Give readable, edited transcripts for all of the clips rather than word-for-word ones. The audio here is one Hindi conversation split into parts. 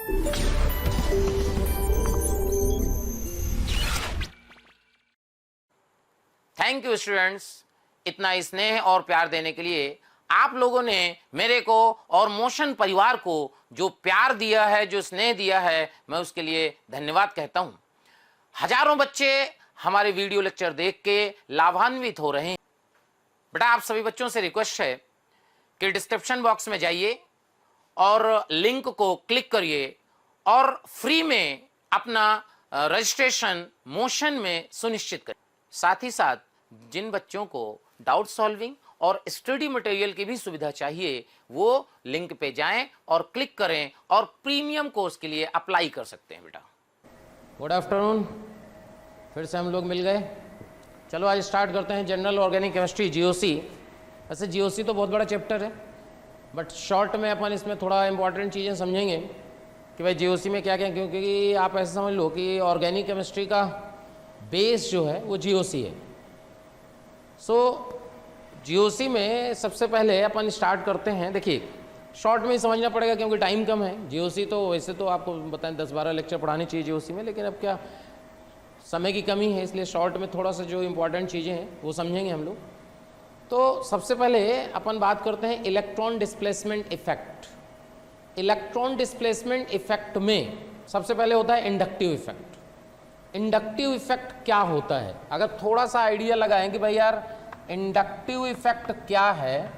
थैंक यू स्टूडेंट्स, इतना स्नेह और प्यार देने के लिए। आप लोगों ने मेरे को और मोशन परिवार को जो प्यार दिया है, जो स्नेह दिया है, मैं उसके लिए धन्यवाद कहता हूं। हजारों बच्चे हमारे वीडियो लेक्चर देख के लाभान्वित हो रहे हैं। बेटा, आप सभी बच्चों से रिक्वेस्ट है कि डिस्क्रिप्शन बॉक्स में जाइए और लिंक को क्लिक करिए और फ्री में अपना रजिस्ट्रेशन मोशन में सुनिश्चित करिए। साथ ही साथ जिन बच्चों को डाउट सॉल्विंग और स्टडी मटेरियल की भी सुविधा चाहिए, वो लिंक पे जाएं और क्लिक करें और प्रीमियम कोर्स के लिए अप्लाई कर सकते हैं। बेटा, गुड आफ्टरनून, फिर से हम लोग मिल गए। चलो आज स्टार्ट करते हैं जनरल ऑर्गेनिक केमिस्ट्री, जीओसी। वैसे जीओसी तो बहुत बड़ा चैप्टर है, बट शॉर्ट में अपन इसमें थोड़ा इंपॉर्टेंट चीज़ें समझेंगे कि भाई जीओसी में क्या क्या, क्योंकि आप ऐसे समझ लो कि ऑर्गेनिक केमिस्ट्री का बेस जो है वो जीओसी है। सो जीओसी में सबसे पहले अपन स्टार्ट करते हैं। देखिए, शॉर्ट में ही समझना पड़ेगा क्योंकि टाइम कम है। जीओसी तो वैसे तो आपको बताएं 10-12 लेक्चर पढ़ाने चाहिए जीओसी में, लेकिन अब क्या समय की कमी है, इसलिए शॉर्ट में थोड़ा सा जो इंपॉर्टेंट चीज़ें हैं वो समझेंगे हम लोग। तो सबसे पहले अपन बात करते हैं electron displacement effect. Electron displacement effect में सबसे पहले होता है इंडक्टिव इफेक्ट। इंडक्टिव इफेक्ट क्या होता है, अगर थोड़ा सा आइडिया लगाएं कि भाई यार इंडक्टिव इफेक्ट क्या है,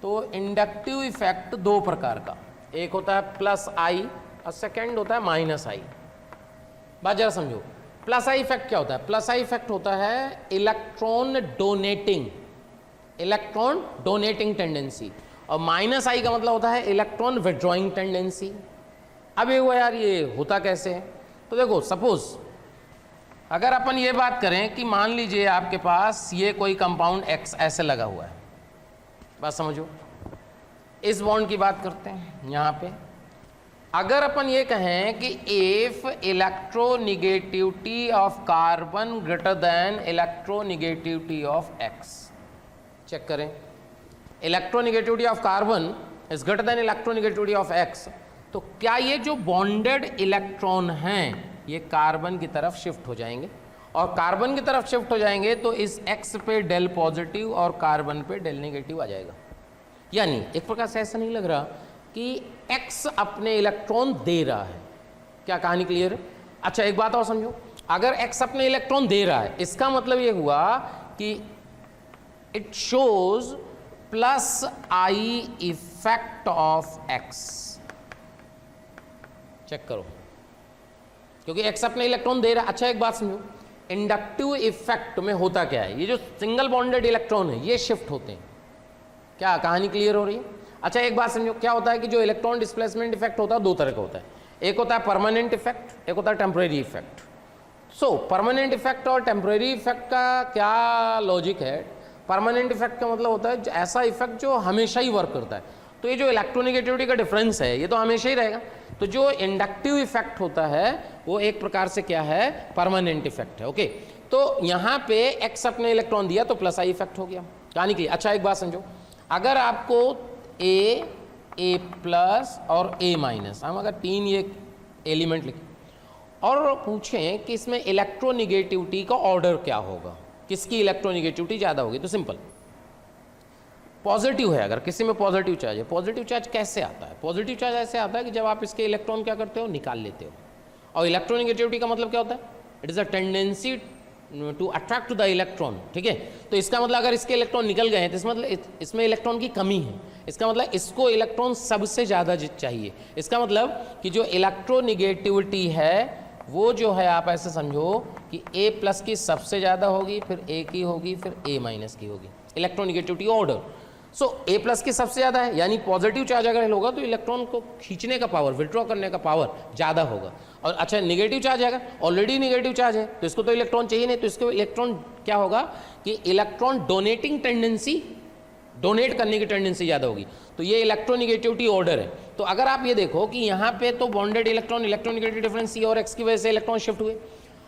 तो इंडक्टिव इफेक्ट दो प्रकार का, एक होता है प्लस आई और सेकेंड होता है माइनस आई। बात जरा समझो, प्लस आई इफेक्ट क्या होता है? प्लस आई इफेक्ट होता है इलेक्ट्रॉन डोनेटिंग टेंडेंसी, और माइनस आई का मतलब होता है इलेक्ट्रॉन विड्रॉइंग टेंडेंसी। अब ये हुआ यार, ये होता कैसे है? तो देखो, सपोज अगर अपन ये बात करें कि मान लीजिए आपके पास ये कोई कंपाउंड एक्स ऐसे लगा हुआ है, बात समझो, इस बॉन्ड की बात करते हैं यहाँ पे। अगर अपन ये कहें कि if electronegativity of carbon greater than electronegativity of X, check करें, electronegativity of carbon is greater than electronegativity of X, तो क्या ये जो बॉन्डेड इलेक्ट्रॉन हैं ये कार्बन की तरफ शिफ्ट हो जाएंगे, और कार्बन की तरफ शिफ्ट हो जाएंगे तो इस एक्स पे डेल पॉजिटिव और कार्बन पे डेल नेगेटिव आ जाएगा। यानी एक प्रकार से ऐसा नहीं लग रहा कि एक्स अपने इलेक्ट्रॉन दे रहा है। क्या कहानी क्लियर है? अच्छा, एक बात और समझो, अगर एक्स अपने इलेक्ट्रॉन दे रहा है, इसका मतलब ये हुआ कि it shows plus I effect of X. Check करो, क्योंकि एक्स अपने इलेक्ट्रॉन दे रहा है। अच्छा, एक बात समझो, इंडक्टिव इफेक्ट में होता क्या है? ये जो सिंगल बॉन्डेड इलेक्ट्रॉन है ये शिफ्ट होते हैं। क्या कहानी क्लियर हो रही है? अच्छा, एक बात समझो, क्या होता है कि जो इलेक्ट्रॉन डिस्प्लेसमेंट इफेक्ट होता है दो तरह का होता है, एक होता है परमानेंट इफेक्ट, एक होता है टेम्परेरी इफेक्ट। सो परमानेंट इफेक्ट और टेम्परेरी इफेक्ट का क्या लॉजिक है? परमानेंट इफेक्ट का मतलब होता है ऐसा इफेक्ट जो हमेशा ही वर्क करता है। तो ये जो इलेक्ट्रोनिगेटिविटी का डिफरेंस है ये तो हमेशा ही रहेगा। तो जो इंडक्टिव इफेक्ट होता है वो एक प्रकार से क्या है? परमानेंट इफेक्ट है। ओके, तो यहाँ पे एक्स अपने इलेक्ट्रॉन दिया तो प्लस आई इफेक्ट हो गया, कहानी की। अच्छा, एक बात समझो, अगर आपको ए प्लस और ए माइनस, हम अगर तीन ये एलिमेंट लिखें और पूछें कि इसमें इलेक्ट्रोनिगेटिविटी का ऑर्डर क्या होगा, किसकी इलेक्ट्रोनिगेटिविटी ज़्यादा होगी, तो सिंपल पॉजिटिव है। अगर किसी में पॉजिटिव चार्ज है, पॉजिटिव चार्ज कैसे आता है? पॉजिटिव चार्ज ऐसे आता है कि जब आप इसके इलेक्ट्रॉन क्या करते हो, निकाल लेते हो। और इलेक्ट्रोनिगेटिविटी का मतलब क्या होता है? It is a tendency to attract the electron. ठीक है, तो इसका मतलब अगर इसके इलेक्ट्रॉन निकल गए हैं तो इसका मतलब इसमें इलेक्ट्रॉन की कमी है, इसका मतलब इसको इलेक्ट्रॉन सबसे ज़्यादा चाहिए। इसका मतलब कि जो इलेक्ट्रोनिगेटिविटी है वो जो है, आप ऐसे समझो कि ए प्लस की सबसे ज़्यादा होगी, फिर ए की होगी, फिर ए माइनस की होगी, इलेक्ट्रोनिगेटिविटी ऑर्डर। सो ए प्लस की सबसे ज़्यादा है, यानी पॉजिटिव चार्ज अगर होगा तो इलेक्ट्रॉन को खींचने का पावर, विड्रॉ करने का पावर ज़्यादा होगा। और अच्छा, नेगेटिव चार्ज है, अगर ऑलरेडी नेगेटिव चार्ज है तो इसको तो इलेक्ट्रॉन चाहिए नहीं, तो इसको इलेक्ट्रॉन क्या होगा कि इलेक्ट्रॉन डोनेटिंग टेंडेंसी, डोनेट करने की टेंडेंसी ज़्यादा होगी। तो ये इलेक्ट्रोनिगेटिविटी ऑर्डर है। तो अगर आप ये देखो कि यहाँ पे तो बॉन्डेड इलेक्ट्रॉन, इलेक्ट्रोनिगेटिव डिफरेंस सी और एक्स की वजह से इलेक्ट्रॉन शिफ्ट हुए।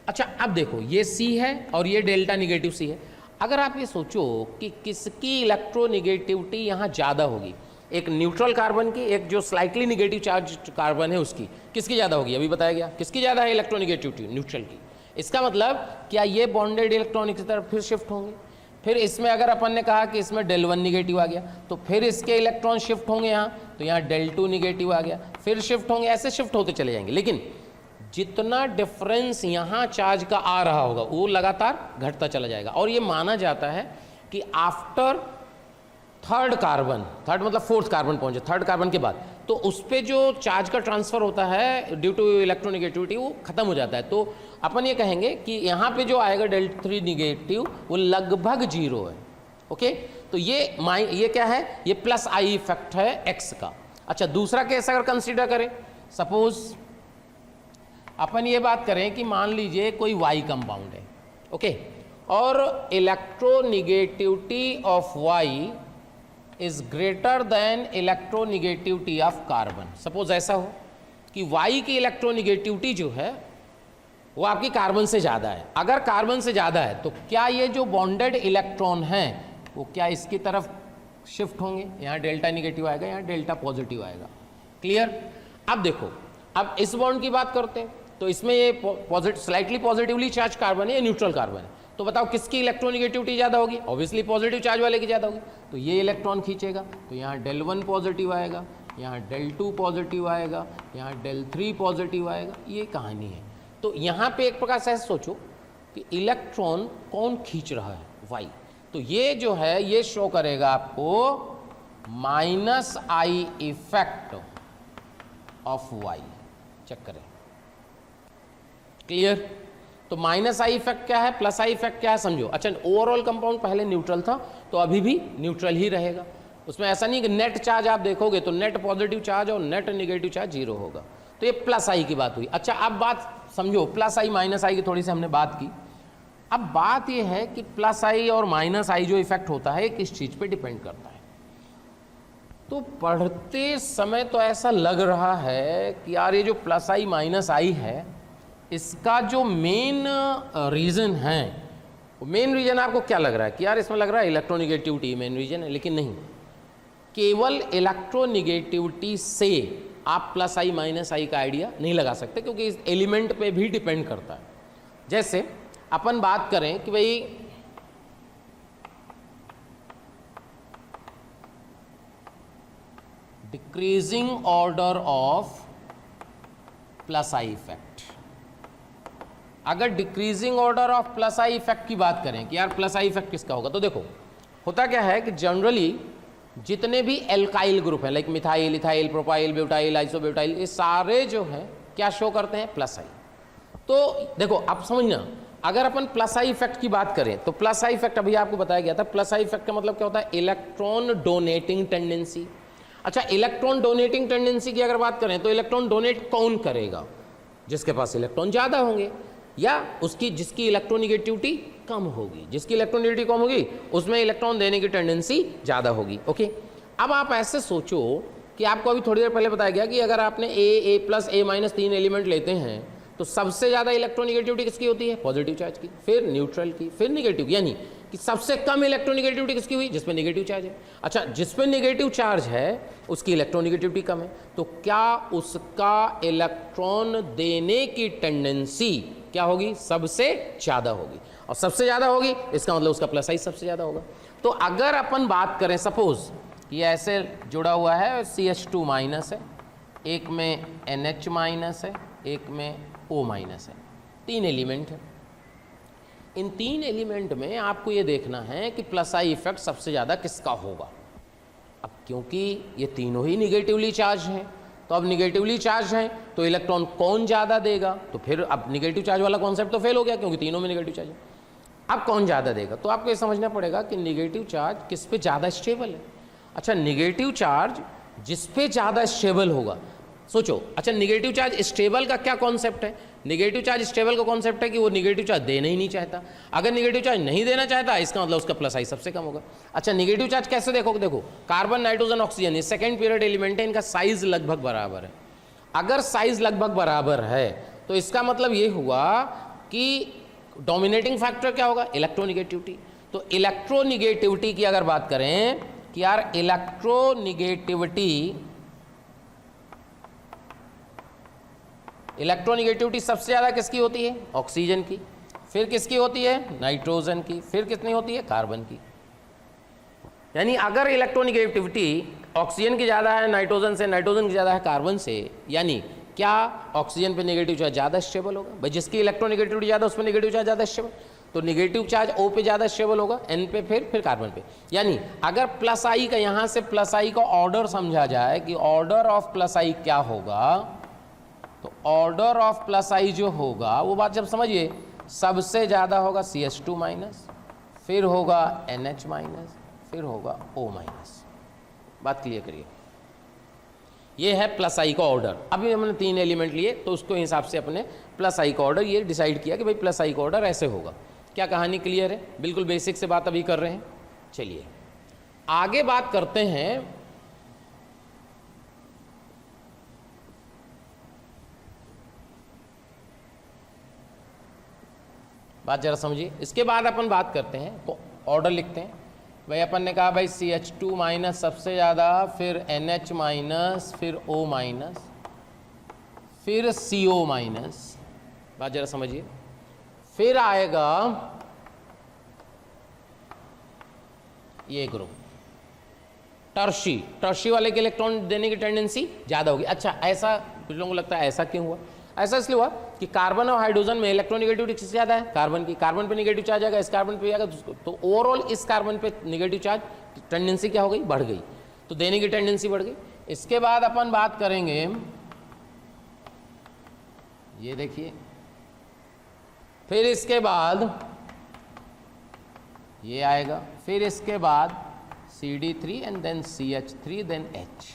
अच्छा, अब देखो ये सी है और ये डेल्टा निगेटिव सी है। अगर आप ये सोचो कि किसकी इलेक्ट्रोनिगेटिविटी यहाँ ज़्यादा होगी, एक न्यूट्रल कार्बन की, एक जो स्लाइटली निगेटिव चार्ज कार्बन है उसकी, किसकी ज़्यादा होगी? अभी बताया गया किसकी ज़्यादा है इलेक्ट्रोनिगेटिविटी, न्यूट्रल की। इसका मतलब क्या ये बॉन्डेड इलेक्ट्रॉन की तरफ फिर शिफ्ट होंगे। फिर इसमें अगर अपन ने कहा कि इसमें del 1 निगेटिव आ गया तो फिर इसके इलेक्ट्रॉन शिफ्ट होंगे यहाँ, तो यहाँ del 2 निगेटिव आ गया, फिर शिफ्ट होंगे, ऐसे शिफ्ट होते चले जाएंगे। लेकिन जितना डिफरेंस यहाँ चार्ज का आ रहा होगा वो लगातार घटता चला जाएगा। और ये माना जाता है कि आफ्टर थर्ड कार्बन, थर्ड मतलब फोर्थ कार्बन पहुंचे, थर्ड कार्बन के बाद, तो उस पर जो चार्ज का ट्रांसफर होता है ड्यू टू इलेक्ट्रोनिगेटिविटी वो खत्म हो जाता है। तो अपन ये कहेंगे कि यहाँ पे जो आएगा del 3 निगेटिव वो लगभग 0 है। ओके, तो ये क्या है? ये प्लस आई इफेक्ट है एक्स का। अच्छा, दूसरा केस अगर कंसीडर करें, सपोज अपन ये बात करें कि मान लीजिए कोई वाई कंपाउंड है, ओके, और electronegativity of Y is greater than electronegativity of carbon. Suppose ऐसा हो कि वाई की इलेक्ट्रोनिगेटिविटी जो है वो आपकी कार्बन से ज़्यादा है। अगर कार्बन से ज़्यादा है तो क्या ये जो बॉन्डेड इलेक्ट्रॉन हैं वो क्या इसकी तरफ शिफ्ट होंगे? यहाँ डेल्टा निगेटिव आएगा, यहाँ डेल्टा पॉजिटिव आएगा। क्लियर? अब देखो, अब इस बॉन्ड की बात करते हैं तो इसमें ये स्लाइटली पॉजिटिवली चार्ज कार्बन है या न्यूट्रल कार्बन है, तो बताओ किसकी इलेक्ट्रोनिगेटिविटी ज़्यादा होगी? ऑब्वियसली पॉजिटिव चार्ज वाले की ज़्यादा होगी। तो ये इलेक्ट्रॉन खींचेगा तो यहाँ del 1 पॉजिटिव आएगा, यहाँ del 2 पॉजिटिव आएगा, यहाँ del 3 पॉजिटिव आएगा। ये कहानी है। तो यहाँ पे एक प्रकार से ऐसे सोचो कि इलेक्ट्रॉन कौन खींच रहा है? वाई। तो ये जो है ये शो करेगा आपको minus I effect of Y. Check करें, क्लियर? तो माइनस आई इफेक्ट क्या है, प्लस आई इफेक्ट क्या है, समझो। अच्छा, ओवरऑल कंपाउंड पहले न्यूट्रल था तो अभी भी न्यूट्रल ही रहेगा। उसमें ऐसा नहीं कि नेट चार्ज आप देखोगे तो नेट पॉजिटिव चार्ज और नेट नेगेटिव चार्ज 0 होगा। तो ये प्लस आई की बात हुई। अच्छा, अब बात समझो, प्लस आई माइनस आई की थोड़ी सी हमने बात की। अब बात ये है कि प्लस आई और माइनस आई जो इफेक्ट होता है किस चीज़ पे डिपेंड करता है। तो पढ़ते समय तो ऐसा लग रहा है कि यार ये जो प्लस आई माइनस आई है इसका जो मेन रीज़न है, वो मेन रीज़न आपको क्या लग रहा है कि यार इसमें लग रहा है इलेक्ट्रोनिगेटिविटी मेन रीज़न है, लेकिन नहीं। केवल इलेक्ट्रोनिगेटिविटी से आप प्लस आई माइनस आई का आइडिया नहीं लगा सकते, क्योंकि इस एलिमेंट पे भी डिपेंड करता है। जैसे अपन बात करें कि भाई decreasing order of plus I effect, अगर decreasing order of plus I effect की बात करें कि यार प्लस आई इफेक्ट किसका होगा, तो देखो होता क्या है कि जनरली जितने भी एल्काइल ग्रुप हैं like methyl, ethyl, propyl, butyl, isobutyl, ये सारे जो हैं क्या शो करते हैं? प्लस आई। तो देखो आप समझना, अगर अपन प्लस आई इफेक्ट की बात करें तो प्लस आई इफेक्ट अभी आपको बताया गया था। प्लस आई इफेक्ट का मतलब क्या होता है? Electron donating tendency. अच्छा, इलेक्ट्रॉन डोनेटिंग टेंडेंसी की अगर बात करें तो इलेक्ट्रॉन डोनेट कौन करेगा? जिसके पास इलेक्ट्रॉन ज़्यादा होंगे या उसकी जिसकी इलेक्ट्रोनिगेटिविटी कम होगी। जिसकी इलेक्ट्रोनिगेटिविटी कम होगी उसमें इलेक्ट्रॉन देने की टेंडेंसी ज़्यादा होगी। ओके, अब आप ऐसे सोचो कि आपको अभी थोड़ी देर पहले बताया गया कि अगर आपने ए प्लस ए माइनस 3 एलिमेंट लेते हैं तो सबसे ज़्यादा इलेक्ट्रोनिगेटिविटी किसकी होती है? पॉजिटिव चार्ज की, फिर न्यूट्रल की, फिर निगेटिव। यानी कि सबसे कम इलेक्ट्रोनिगेटिविटी किसकी हुई? जिसमें निगेटिव चार्ज है। अच्छा, जिसमें निगेटिव चार्ज है उसकी इलेक्ट्रोनिगेटिविटी कम है, तो क्या उसका इलेक्ट्रॉन देने की टेंडेंसी क्या होगी? सबसे ज़्यादा होगी। और सबसे ज़्यादा होगी इसका मतलब उसका प्लस आई सबसे ज़्यादा होगा। तो अगर अपन बात करें, सपोज ये ऐसे जुड़ा हुआ है, CH2 माइनस है, एक में NH माइनस है, एक में O माइनस है, 3 एलिमेंट है। इन 3 एलिमेंट में आपको ये देखना है कि प्लस आई इफेक्ट सबसे ज़्यादा किसका होगा। अब क्योंकि ये तीनों ही निगेटिवली चार्ज हैं, तो अब निगेटिवली चार्ज हैं तो इलेक्ट्रॉन कौन ज़्यादा देगा? तो फिर अब निगेटिव चार्ज वाला कॉन्सेप्ट तो फेल हो गया क्योंकि तीनों में निगेटिव चार्ज है। अब कौन ज़्यादा देगा? तो आपको ये समझना पड़ेगा कि निगेटिव चार्ज किस पे ज़्यादा स्टेबल है। अच्छा, निगेटिव चार्ज जिस पे ज़्यादा स्टेबल होगा, सोचो। अच्छा, निगेटिव चार्ज स्टेबल का क्या कॉन्सेप्ट है? निगेटिव चार्ज स्टेबल का कॉन्सेप्ट है कि वो निगेटिव चार्ज देना ही नहीं चाहता। अगर निगेटिव चार्ज नहीं देना चाहता इसका मतलब उसका प्लस आई सबसे कम होगा। अच्छा, निगेटिव चार्ज कैसे देखोगे? देखो, कार्बन, नाइट्रोजन, ऑक्सीजन, ये सेकेंड पीरियड एलिमेंट है, इनका साइज लगभग बराबर है। अगर साइज लगभग बराबर है तो इसका मतलब ये हुआ कि डोमिनेटिंग फैक्टर क्या होगा? इलेक्ट्रोनिगेटिविटी। तो इलेक्ट्रोनिगेटिविटी की अगर बात करें कि यार इलेक्ट्रोनिगेटिविटी सबसे ज़्यादा किसकी होती है? ऑक्सीजन की। फिर किसकी होती है? नाइट्रोजन की। फिर कितनी होती है? कार्बन की। यानी अगर इलेक्ट्रोनिगेटिविटी ऑक्सीजन की ज़्यादा है नाइट्रोजन से, नाइट्रोजन की ज़्यादा है कार्बन से, यानी क्या ऑक्सीजन पे नेगेटिव चार्ज ज़्यादा स्टेबल होगा? भाई जिसकी इलेक्ट्रोनिगेटिविटी ज़्यादा उस पर नेगेटिव चार्ज ज़्यादा स्टेबल, तो नेगेटिव चार्ज O पे ज़्यादा स्टेबल होगा, N पे, फिर कार्बन पे। यानी अगर प्लस आई का, यहाँ से प्लस आई का ऑर्डर समझा जाए कि ऑर्डर ऑफ प्लस आई क्या होगा, तो ऑर्डर ऑफ प्लस आई जो होगा वो बात जब समझिए, सबसे ज़्यादा होगा CH2 माइनस, फिर होगा NH माइनस, फिर होगा O माइनस। बात क्लियर करिए, ये है प्लस आई का ऑर्डर। अभी हमने 3 एलिमेंट लिए तो उसको हिसाब से अपने प्लस आई का ऑर्डर ये डिसाइड किया कि भाई प्लस आई का ऑर्डर ऐसे होगा। क्या कहानी क्लियर है? बिल्कुल बेसिक से बात अभी कर रहे हैं। चलिए आगे बात करते हैं। बात जरा समझिए। इसके बाद अपन बात करते हैं, तो ऑर्डर लिखते हैं। भाई अपन ने कहा भाई CH2 माइनस सबसे ज़्यादा, फिर NH माइनस, फिर O माइनस, फिर CO माइनस। बात जरा समझिए। फिर आएगा ये ग्रुप टर्शी। टर्शी वाले के इलेक्ट्रॉन देने की टेंडेंसी ज़्यादा होगी। अच्छा, ऐसा कुछ लोगों को लगता है ऐसा क्यों हुआ? ऐसा इसलिए हुआ कि कार्बन और हाइड्रोजन में इलेक्ट्रोनिगेटिविटी किससे ज़्यादा है? कार्बन की। कार्बन पे नेगेटिव चार्ज आएगा, इस कार्बन पे आएगा, तो ओवरऑल इस कार्बन पे नेगेटिव चार्ज टेंडेंसी क्या हो गई? बढ़ गई, तो देने की टेंडेंसी बढ़ गई। इसके बाद अपन बात करेंगे, ये देखिए, फिर इसके बाद ये आएगा, फिर इसके बाद CD3 and then CH3 then H।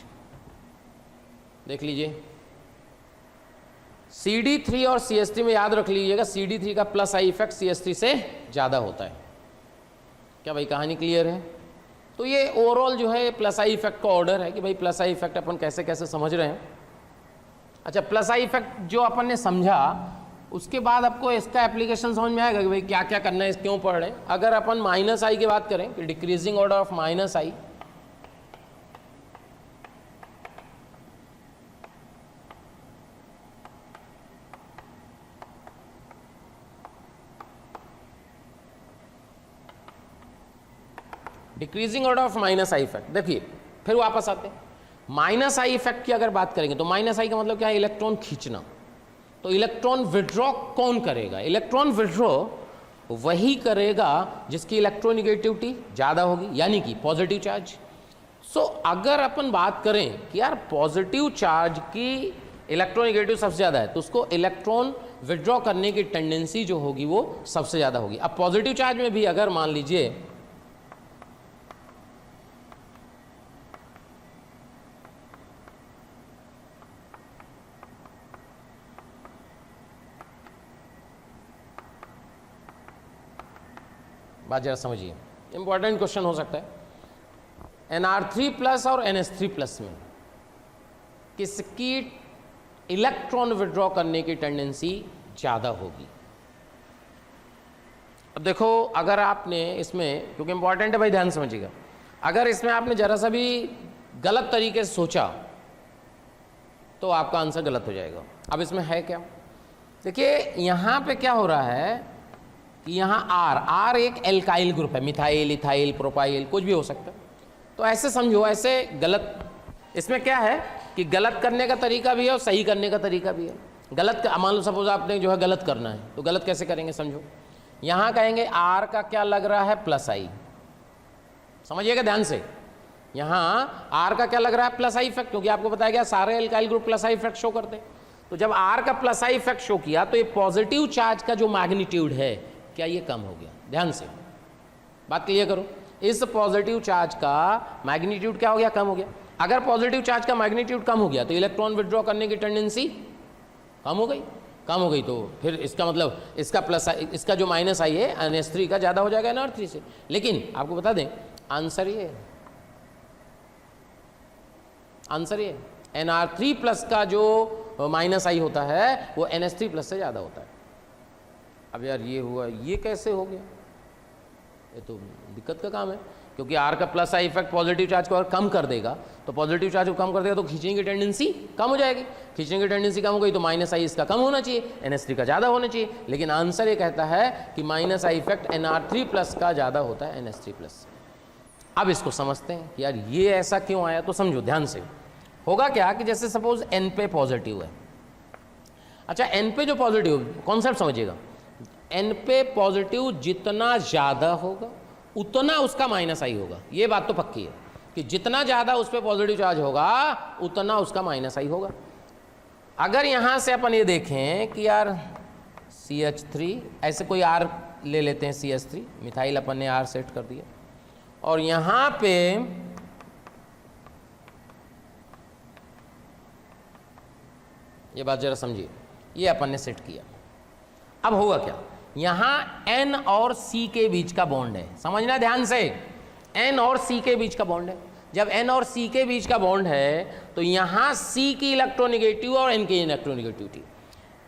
देख लीजिए, CD3 और CH3 में याद रख लीजिएगा, CD3 का प्लस आई इफेक्ट CH3 से ज़्यादा होता है। क्या भाई कहानी क्लियर है? तो ये ओवरऑल जो है प्लस आई इफेक्ट का ऑर्डर है कि भाई प्लस आई इफेक्ट अपन कैसे कैसे समझ रहे हैं। अच्छा, प्लस आई इफेक्ट जो अपन ने समझा, उसके बाद आपको इसका एप्लीकेशन समझ में आएगा कि भाई क्या क्या करना है, क्यों पढ़ रहे हैं। अगर अपन माइनस आई की बात करें कि decreasing order of minus I, decreasing order of minus I effect, देखिए फिर वापस आते हैं। माइनस आई इफेक्ट की अगर बात करेंगे तो माइनस आई का मतलब क्या है? इलेक्ट्रॉन खींचना। तो इलेक्ट्रॉन विड्रॉ कौन करेगा? इलेक्ट्रॉन विड्रॉ वही करेगा जिसकी इलेक्ट्रोनिगेटिविटी ज़्यादा होगी, यानी कि पॉजिटिव चार्ज। सो अगर अपन बात करें कि यार पॉजिटिव चार्ज की इलेक्ट्रोनिगेटिव सबसे ज़्यादा है, तो उसको इलेक्ट्रॉन विड्रॉ करने की टेंडेंसी जो होगी वो सबसे ज़्यादा होगी। अब पॉजिटिव चार्ज में भी अगर मान लीजिए बात जरा समझिए, इंपॉर्टेंट क्वेश्चन हो सकता है। NR3 प्लस और NH3 प्लस में किसकी इलेक्ट्रॉन विड्रॉ करने की टेंडेंसी ज़्यादा होगी? अब देखो, अगर आपने इसमें, क्योंकि इंपॉर्टेंट है भाई ध्यान समझिएगा, अगर इसमें आपने जरा सा भी गलत तरीके से सोचा तो आपका आंसर गलत हो जाएगा। अब इसमें है क्या? देखिए यहाँ पे क्या हो रहा है कि यहाँ R एक एल्काइल ग्रुप है, मिथाइल, इथाइल, प्रोपाइल, कुछ भी हो सकता है। तो ऐसे समझो, ऐसे गलत, इसमें क्या है कि गलत करने का तरीका भी है और सही करने का तरीका भी है। गलत, मान लो सपोज आपने जो है गलत करना है, तो गलत कैसे करेंगे समझो। यहाँ कहेंगे R का क्या लग रहा है? प्लस आई। समझिएगा ध्यान से, यहाँ R का क्या लग रहा है? प्लस आई इफेक्ट, क्योंकि आपको बताया गया सारे alkyl group plus I effect show करते हैं। तो जब R का प्लस आई इफेक्ट शो किया तो ये पॉजिटिव चार्ज का जो मैग्नीट्यूड है, क्या ये कम हो गया? ध्यान से बात क्लियर करो, इस पॉजिटिव चार्ज का मैग्नीट्यूड क्या हो गया? कम हो गया। अगर पॉजिटिव चार्ज का मैग्नीट्यूड कम हो गया तो इलेक्ट्रॉन विड्रॉ करने की टेंडेंसी कम हो गई। कम हो गई तो फिर इसका मतलब इसका प्लस, इसका जो माइनस आई है NH3 का ज़्यादा हो जाएगा NR3 से। लेकिन आपको बता दें आंसर ये, आंसर ये NR3 प्लस का जो माइनस आई होता है वो NH3 प्लस से ज़्यादा होता है। अब यार ये हुआ, ये कैसे हो गया? ये तो दिक्कत का काम है। क्योंकि आर का plus I effect positive charge को अगर कम कर देगा, तो पॉजिटिव चार्ज को कम कर देगा तो खींचने की टेंडेंसी कम हो जाएगी। खींचने की टेंडेंसी कम हो गई तो माइनस आई इसका कम होना चाहिए, NH3 का ज़्यादा होना चाहिए। लेकिन आंसर ये कहता है कि माइनस आई इफेक्ट Nr3+ का ज़्यादा होता है NH3+। अब इसको समझते हैं कि यार ये ऐसा क्यों आया, तो समझो ध्यान से। होगा क्या कि जैसे सपोज N पे पॉजिटिव है, अच्छा N पे जो पॉजिटिव, कॉन्सेप्ट समझिएगा, N पे पॉजिटिव जितना ज़्यादा होगा उतना उसका माइनस आई होगा। ये बात तो पक्की है कि जितना ज़्यादा उस पर पॉजिटिव चार्ज होगा उतना उसका माइनस आई होगा। अगर यहाँ से अपन ये देखें कि यार CH3, ऐसे कोई R ले लेते हैं, CH3 मिथाइल अपन ने R सेट कर दिया, और यहाँ पे ये बात जरा समझिए, ये अपन ने सेट किया। अब होगा क्या, यहाँ N और C के बीच का बॉन्ड है, समझना ध्यान से, N और C के बीच का बॉन्ड है। जब N और C के बीच का बॉन्ड है तो यहाँ C की इलेक्ट्रोनिगेटिव और N की इलेक्ट्रोनिगेटिविटी,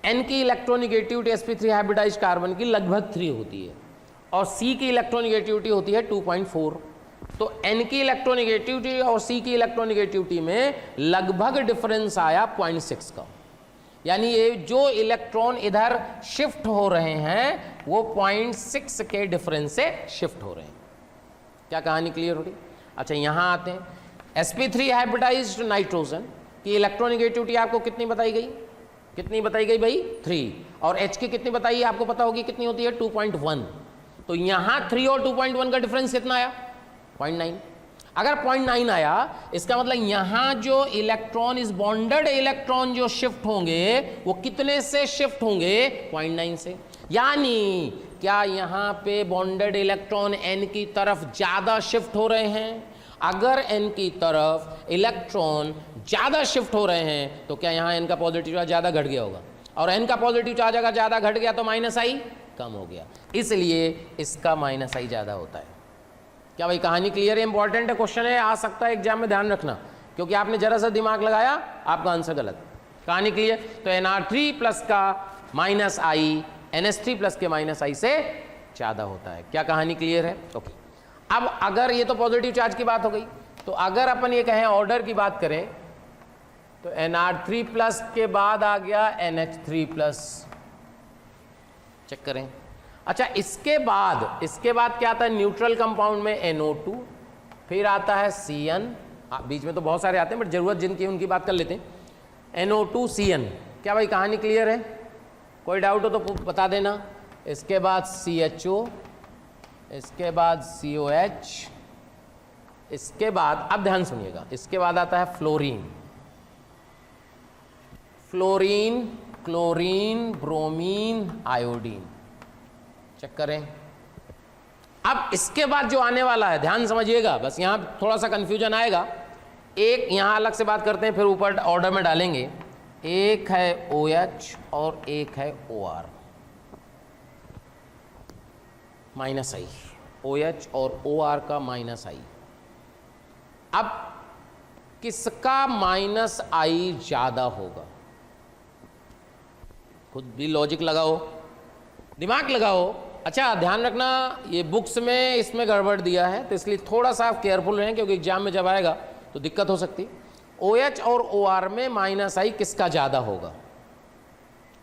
N की इलेक्ट्रोनिगेटिविटी sp3 हाइब्रिडाइज्ड कार्बन की लगभग 3 होती है और C की इलेक्ट्रोनिगेटिविटी होती है 2.4। तो N की इलेक्ट्रोनिगेटिविटी और C की इलेक्ट्रोनिगेटिविटी में लगभग डिफरेंस आया 0.6 का, यानी ये जो इलेक्ट्रॉन इधर शिफ्ट हो रहे हैं वो 0.6 के डिफरेंस से शिफ्ट हो रहे हैं। क्या कहानी क्लियर हो रही? अच्छा यहाँ आते हैं, sp3 हाइब्रिडाइज्ड नाइट्रोजन की इलेक्ट्रोनिगेटिविटी आपको कितनी बताई गई, कितनी बताई गई भाई 3, और H की कितनी बताई आपको पता होगी कितनी होती है 2.1। तो यहाँ 3 और 2.1 का डिफरेंस कितना आया 0.9। अगर 0.9 आया इसका मतलब यहाँ जो इलेक्ट्रॉन, इस बॉन्डेड इलेक्ट्रॉन जो शिफ्ट होंगे वो कितने से शिफ्ट होंगे 0.9 से। यानी क्या यहाँ पे बॉन्डेड इलेक्ट्रॉन N की तरफ ज़्यादा शिफ्ट हो रहे हैं? अगर N की तरफ इलेक्ट्रॉन ज़्यादा शिफ्ट हो रहे हैं तो क्या यहाँ N का पॉजिटिव चार्ज ज़्यादा घट गया होगा, और N का पॉजिटिव चार्ज अगर ज़्यादा घट गया तो माइनस आई कम हो गया, इसलिए इसका माइनस आई ज़्यादा होता है। क्या भाई कहानी क्लियर है? इंपॉर्टेंट है, क्वेश्चन है, आ सकता है एग्जाम में, ध्यान रखना, क्योंकि आपने जरा सा दिमाग लगाया आपका आंसर गलत। कहानी क्लियर? तो Nr3+ का माइनस आई NH3+ के माइनस आई से ज़्यादा होता है। क्या कहानी क्लियर है? ओके। अब अगर ये तो पॉजिटिव चार्ज की बात हो गई, तो अगर अपन ये कहें ऑर्डर की बात करें तो Nr3+ के बाद आ गया NH3+, चेक करें। अच्छा इसके बाद क्या आता है न्यूट्रल कंपाउंड में NO2, फिर आता है CN, बीच में तो बहुत सारे आते हैं बट जरूरत जिनकी उनकी बात कर लेते हैं, NO2 CN। क्या भाई कहानी क्लियर है? कोई डाउट हो तो बता देना। इसके बाद CHO, इसके बाद COH, इसके बाद, अब ध्यान सुनिएगा, इसके बाद आता है fluorine, fluorine, chlorine, bromine, iodine, check करें। अब इसके बाद जो आने वाला है ध्यान समझिएगा, बस यहाँ थोड़ा सा कंफ्यूजन आएगा, एक यहाँ अलग से बात करते हैं फिर ऊपर ऑर्डर में डालेंगे। एक है OH और एक है OR, माइनस आई, OH और OR का माइनस आई। अब किसका माइनस आई ज्यादा होगा? खुद भी लॉजिक लगाओ, दिमाग लगाओ। अच्छा ध्यान रखना, ये बुक्स में इसमें गड़बड़ दिया है तो इसलिए थोड़ा सा आप केयरफुल रहें, क्योंकि एग्जाम में जब आएगा तो दिक्कत हो सकती। OH और OR में माइनस आई किसका ज़्यादा होगा?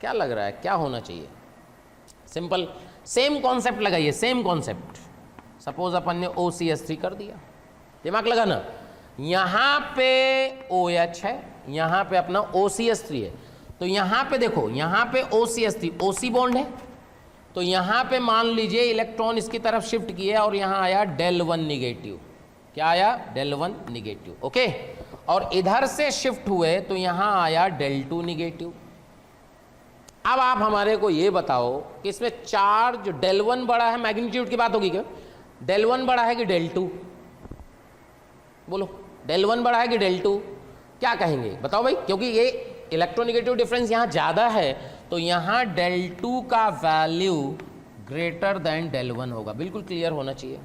क्या लग रहा है, क्या होना चाहिए? सिंपल, सेम कॉन्सेप्ट लगाइए, सेम कॉन्सेप्ट। सपोज अपन ने OCH3 कर दिया, दिमाग लगाना, यहाँ पे OH है, यहाँ पे अपना OCH3 है, तो यहाँ पे देखो, यहाँ पे OCH3 OC बॉन्ड है, तो यहाँ पे मान लीजिए इलेक्ट्रॉन इसकी तरफ शिफ्ट किए और यहाँ आया del1 निगेटिव। क्या आया? del1 negative, okay. और इधर से शिफ्ट हुए तो यहाँ आया del2 निगेटिव। अब आप हमारे को ये बताओ कि इसमें चार्ज del1 बड़ा है, मैग्नीट्यूड की बात होगी क्या? del1 बड़ा है कि del2? बोलो, del1 बड़ा है कि del2? क्या कहेंगे बताओ भाई, क्योंकि ये इलेक्ट्रोनिगेटिव डिफरेंस यहाँ ज़्यादा है तो यहाँ del2 का वैल्यू ग्रेटर देन del1 होगा। बिल्कुल क्लियर होना चाहिए।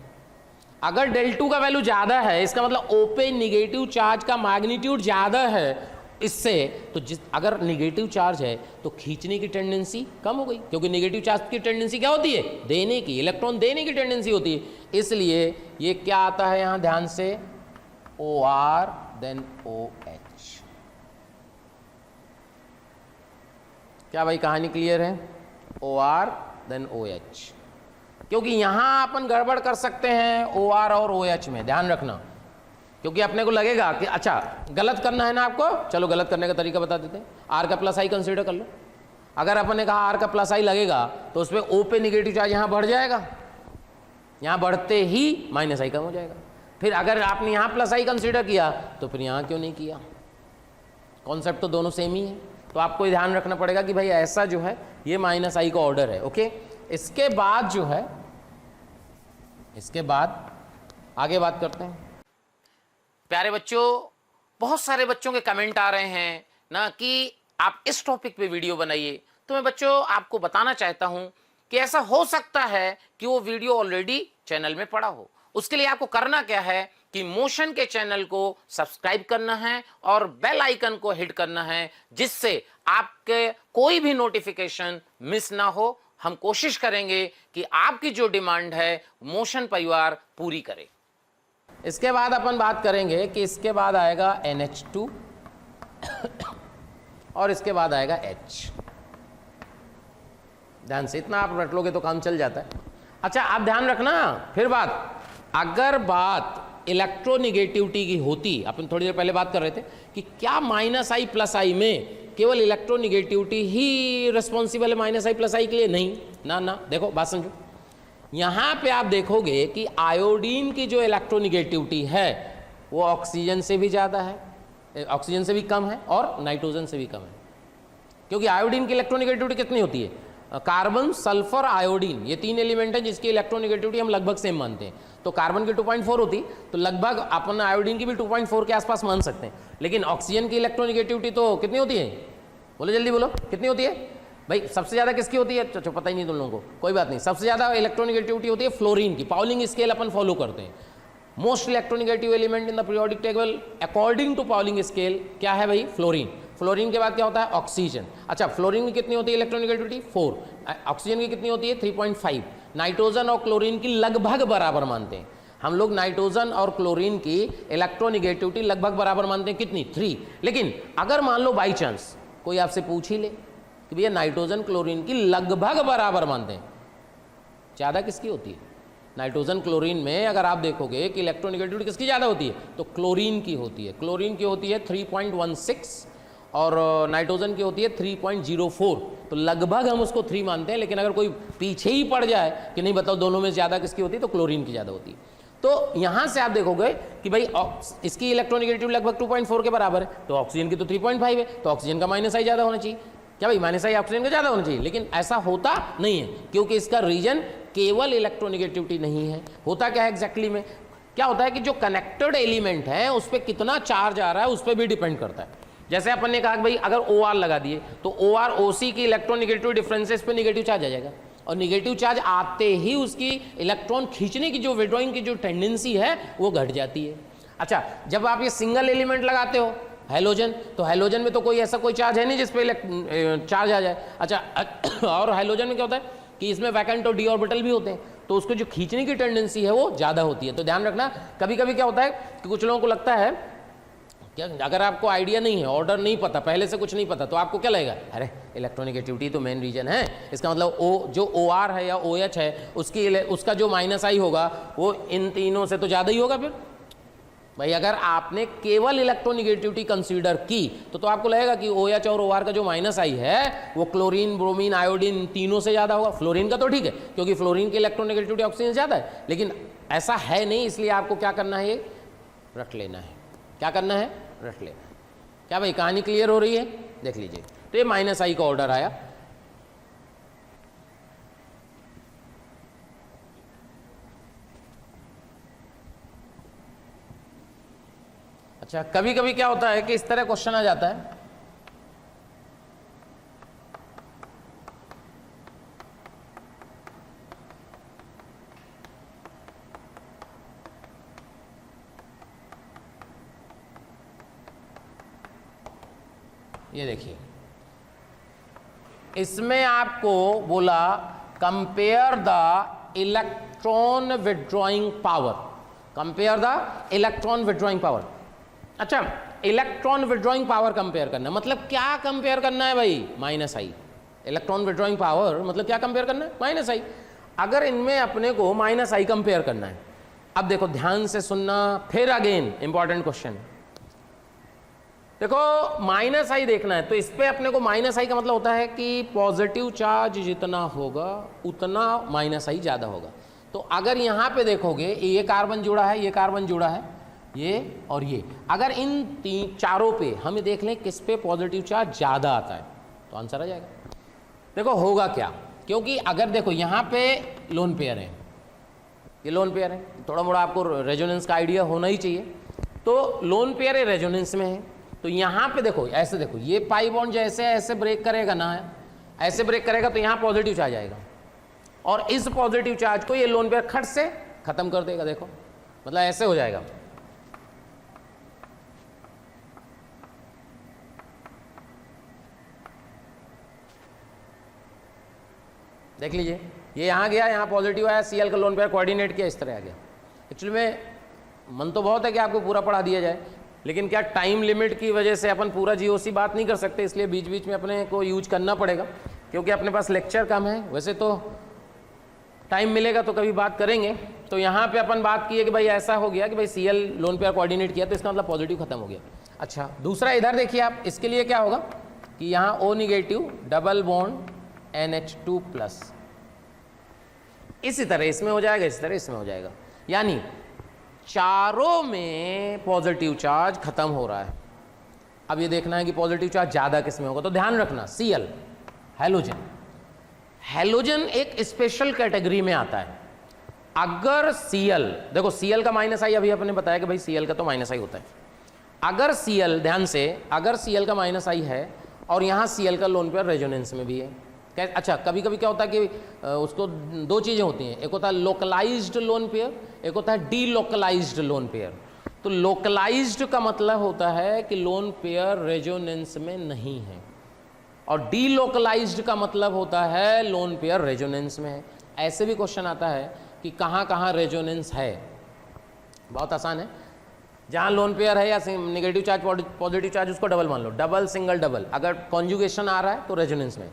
अगर del2 का वैल्यू ज़्यादा है इसका मतलब O पे निगेटिव चार्ज का मैग्नीट्यूड ज़्यादा है इससे तो अगर निगेटिव चार्ज है तो खींचने की टेंडेंसी कम हो गई, क्योंकि निगेटिव चार्ज की टेंडेंसी क्या होती है, देने की, इलेक्ट्रॉन देने की टेंडेंसी होती है। इसलिए ये क्या आता है यहां ध्यान से, OR देन OH। क्या भाई कहानी क्लियर है, OR देन OH, क्योंकि यहां अपन गड़बड़ कर सकते हैं OR और OH में, ध्यान रखना, क्योंकि अपने को लगेगा कि अच्छा गलत करना है ना आपको, चलो गलत करने का तरीका बता देते हैं। R का प्लस आई कंसीडर कर लो। अगर अपन ने कहा R का प्लस आई लगेगा तो उस पर O पे निगेटिव चार्ज यहाँ बढ़ जाएगा, यहाँ बढ़ते ही माइनस आई कम हो जाएगा। फिर अगर आपने यहाँ प्लस आई कंसीडर किया तो फिर यहाँ क्यों नहीं किया, कॉन्सेप्ट तो दोनों सेम ही है। तो आपको ध्यान रखना पड़ेगा कि भाई ऐसा जो है ये माइनस आई का ऑर्डर है, ओके। इसके बाद जो है, इसके बाद आगे बात करते हैं। प्यारे बच्चों, बहुत सारे बच्चों के कमेंट आ रहे हैं ना कि आप इस टॉपिक पे वीडियो बनाइए। तो मैं बच्चों आपको बताना चाहता हूं कि ऐसा हो सकता है कि वो वीडियो ऑलरेडी चैनल में पड़ा हो। उसके लिए आपको करना क्या है कि मोशन के चैनल को सब्सक्राइब करना है और बेल आइकन को हिट करना है, जिससे आपके कोई भी नोटिफिकेशन मिस ना हो। हम कोशिश करेंगे कि आपकी जो डिमांड है मोशन परिवार पूरी करे। इसके बाद अपन बात करेंगे कि इसके बाद आएगा NH2 और इसके बाद आएगा H। ध्यान से, इतना आप रट लोगे तो काम चल जाता है। अच्छा आप ध्यान रखना, फिर बात, अगर बात इलेक्ट्रोनिगेटिविटी की होती, अपन थोड़ी देर पहले बात कर रहे थे कि क्या माइनस आई प्लस आई में केवल इलेक्ट्रोनिगेटिविटी ही रिस्पॉन्सिबल है माइनस आई प्लस आई के लिए, नहीं ना ना। देखो बात समझो, यहां पे आप देखोगे कि आयोडीन की जो इलेक्ट्रोनिगेटिविटी है वो ऑक्सीजन से भी ज़्यादा है, ऑक्सीजन से भी कम है और नाइट्रोजन से भी कम है। क्योंकि आयोडीन की इलेक्ट्रोनिगेटिविटी कितनी होती है, कार्बन सल्फर आयोडीन, ये तीन एलिमेंट है जिसकी इलेक्ट्रोनिगेटिविटी हम लगभग सेम मानते हैं। तो कार्बन की 2.4 होती तो लगभग अपन आयोडीन की भी 2.4 के आसपास मान सकते हैं। लेकिन ऑक्सीजन की इलेक्ट्रोनिगेटिविटी तो कितनी होती है, बोलो जल्दी बोलो कितनी होती है भाई, सबसे ज्यादा किसकी होती है, तो पता ही नहीं तुम लोगों को, कोई बात नहीं। सबसे ज्यादा इलेक्ट्रोनिगेटिविटी होती है फ्लोरीन की। पाउलिंग स्केल अपन फॉलो करते हैं, most electronegative element in the periodic table according to Pauling scale क्या है भाई, फ्लोरीन। फ्लोरीन के बाद क्या होता है, ऑक्सीजन। अच्छा फ्लोरीन की कितनी होती है इलेक्ट्रोनिगेटिविटी, 4। ऑक्सीजन की कितनी होती है, 3.5। नाइट्रोजन और क्लोरीन की लगभग बराबर मानते हैं हम लोग, नाइट्रोजन और क्लोरीन की इलेक्ट्रोनिगेटिविटी लगभग बराबर मानते हैं, कितनी, 3। लेकिन अगर मान लो बाई चांस कोई आपसे पूछ ही ले कि भैया नाइट्रोजन क्लोरीन की लगभग बराबर मानते हैं, ज़्यादा किसकी होती है, नाइट्रोजन क्लोरीन में अगर आप देखोगे कि इलेक्ट्रोनिगेटिविटी किसकी ज़्यादा होती है, तो क्लोरीन की होती है। क्लोरीन की होती है 3.16 और नाइट्रोजन की होती है 3.04। तो लगभग हम उसको 3 मानते हैं। लेकिन अगर कोई पीछे ही पड़ जाए कि नहीं बताओ दोनों में ज़्यादा किसकी होती है, तो क्लोरीन की ज़्यादा होती है। तो यहाँ से आप देखोगे कि भाई इसकी इलेक्ट्रोनिगेटिविटी लगभग 2.4 के बराबर है, तो ऑक्सीजन की तो 3.5 है, तो ऑक्सीजन का माइनस आई ज़्यादा होना चाहिए। क्या भाई, माइनस आई ऑक्सीजन का ज़्यादा होना चाहिए, लेकिन ऐसा होता नहीं है, क्योंकि इसका रीजन केवल इलेक्ट्रोनिगेटिविटी नहीं है। होता क्या है एग्जैक्टली में, क्या होता है कि जो कनेक्टेड एलिमेंट है उस पर कितना चार्ज आ रहा है उस पर भी डिपेंड करता है। जैसे अपन ने कहा कि भाई अगर OR लगा दिए तो OR OC की इलेक्ट्रोनिगेटिव डिफरेंसेस पे निगेटिव चार्ज आ जाएगा, और निगेटिव चार्ज आते ही उसकी इलेक्ट्रॉन खींचने की जो विड्रॉइंग की जो टेंडेंसी है वो घट जाती है। अच्छा जब आप ये सिंगल एलिमेंट लगाते हो हैलोजन, तो हैलोजन में तो कोई ऐसा कोई चार्ज है नहीं जिस पे चार्ज आ जाए। अच्छा और हैलोजन में क्या होता है कि इसमें वैकेंट और डी ऑर्बिटल भी होते हैं, तो उसको जो खींचने की टेंडेंसी है वो ज़्यादा होती है। तो ध्यान रखना, कभी कभी क्या होता है कि कुछ लोगों को लगता है क्या, अगर आपको आइडिया नहीं है, ऑर्डर नहीं पता, पहले से कुछ नहीं पता, तो आपको क्या लगेगा, अरे इलेक्ट्रोनिगेटिविटी तो मेन रीजन है, इसका मतलब जो OR है या OH है उसका जो माइनस आई होगा वो इन तीनों से तो ज़्यादा ही होगा। फिर भाई अगर आपने केवल इलेक्ट्रोनिगेटिविटी कंसीडर की तो आपको लगेगा कि OH और OR का जो माइनस आई है वो क्लोरीन, ब्रोमीन, आयोडीन तीनों से ज़्यादा होगा। फ्लोरीन का तो ठीक है क्योंकि फ्लोरीन की इलेक्ट्रोनिगेटिविटी ऑक्सीजन ज़्यादा है, लेकिन ऐसा है नहीं। इसलिए आपको क्या करना है, ये रट लेना है। क्या करना है, रट लेना है। क्या भाई कहानी क्लियर हो रही है, देख लीजिए। तो ये माइनस आई का ऑर्डर आया। अच्छा कभी कभी क्या होता है कि इस तरह क्वेश्चन आ जाता है, ये देखिए, इसमें आपको बोला compare the electron withdrawing power, compare the electron withdrawing power. अच्छा, इलेक्ट्रॉन विड्रॉइंग पावर कंपेयर करना, मतलब क्या कंपेयर करना है भाई? माइनस आई। इलेक्ट्रॉन विड्रॉइंग पावर मतलब क्या कंपेयर करना है? माइनस आई। अगर इनमें अपने को माइनस आई कंपेयर करना है, अब देखो ध्यान से सुनना, फिर अगेन इंपॉर्टेंट क्वेश्चन, देखो माइनस आई देखना है, तो इस पे अपने को माइनस आई का मतलब होता है कि पॉजिटिव चार्ज जितना होगा उतना माइनस आई ज्यादा होगा। तो अगर यहां पे देखोगे ये कार्बन जुड़ा है, ये कार्बन जुड़ा है, ये और ये, अगर इन चारों पे हम देख लें किस पे पॉजिटिव चार्ज ज्यादा आता है, तो आंसर आ जाएगा। देखो होगा क्या, क्योंकि अगर देखो यहां पे लोन पेयर है, ये लोन पेयर है, थोड़ा मोड़ा आपको रेजोनेंस का आइडिया होना ही चाहिए। तो लोन पेयर है, रेजोनेंस में है, तो यहां पे देखो ऐसे, देखो ये पाई बॉन्ड जैसे ऐसे ब्रेक करेगा ना, ऐसे ब्रेक करेगा तो यहां पॉजिटिव चार्ज आएगा, और इस पॉजिटिव चार्ज को ये लोन पेयर खट से खत्म कर देगा। देखो मतलब ऐसे हो जाएगा, देख लीजिए, ये यहाँ गया, यहाँ पॉजिटिव आया, Cl का लोन पेयर कोऑर्डिनेट किया, इस तरह आ गया। एक्चुअली में मन तो बहुत है कि आपको पूरा पढ़ा दिया जाए, लेकिन क्या टाइम लिमिट की वजह से अपन पूरा जीओसी बात नहीं कर सकते, इसलिए बीच बीच में अपने को यूज करना पड़ेगा, क्योंकि अपने पास लेक्चर कम है। वैसे तो टाइम मिलेगा तो कभी बात करेंगे। तो यहाँ पे अपन बात की है कि भाई ऐसा हो गया कि भाई Cl लोन पेयर कोऑर्डिनेट किया, तो इसका मतलब पॉजिटिव खत्म हो गया। अच्छा, दूसरा इधर देखिए आप, इसके लिए क्या होगा कि यहाँ O negative double bond NH2 plus, इसी तरह इसमें हो जाएगा, इसी तरह इसमें हो जाएगा, यानी चारों में पॉजिटिव चार्ज खत्म हो रहा है। अब ये देखना है कि पॉजिटिव चार्ज ज्यादा किस में होगा, तो ध्यान रखना Cl हैलोजन, हैलोजन एक स्पेशल कैटेगरी में आता है। अगर Cl, देखो Cl का माइनस आई, अभी अपने बताया कि भाई Cl का तो माइनस आई होता है। अगर Cl, ध्यान से, अगर Cl का माइनस आई है और यहाँ Cl का लोन पेयर रेजोनेंस में भी है, अच्छा कभी कभी क्या होता है कि उसको दो चीज़ें होती हैं, एक होता है लोकलाइज्ड लोन पेयर, एक होता है डीलोकलाइज्ड लोन पेयर। तो लोकलाइज्ड का मतलब होता है कि लोन पेयर रेजोनेंस में नहीं है, और डीलोकलाइज्ड का मतलब होता है लोन पेयर रेजोनेंस में है। ऐसे भी क्वेश्चन आता है कि कहाँ कहाँ रेजोनेंस है, बहुत आसान है, जहाँ लोन पेयर है या नेगेटिव चार्ज पॉजिटिव चार्ज, उसको डबल मान लो, डबल सिंगल डबल, अगर कॉन्जुगेशन आ रहा है तो रेजोनेंस में।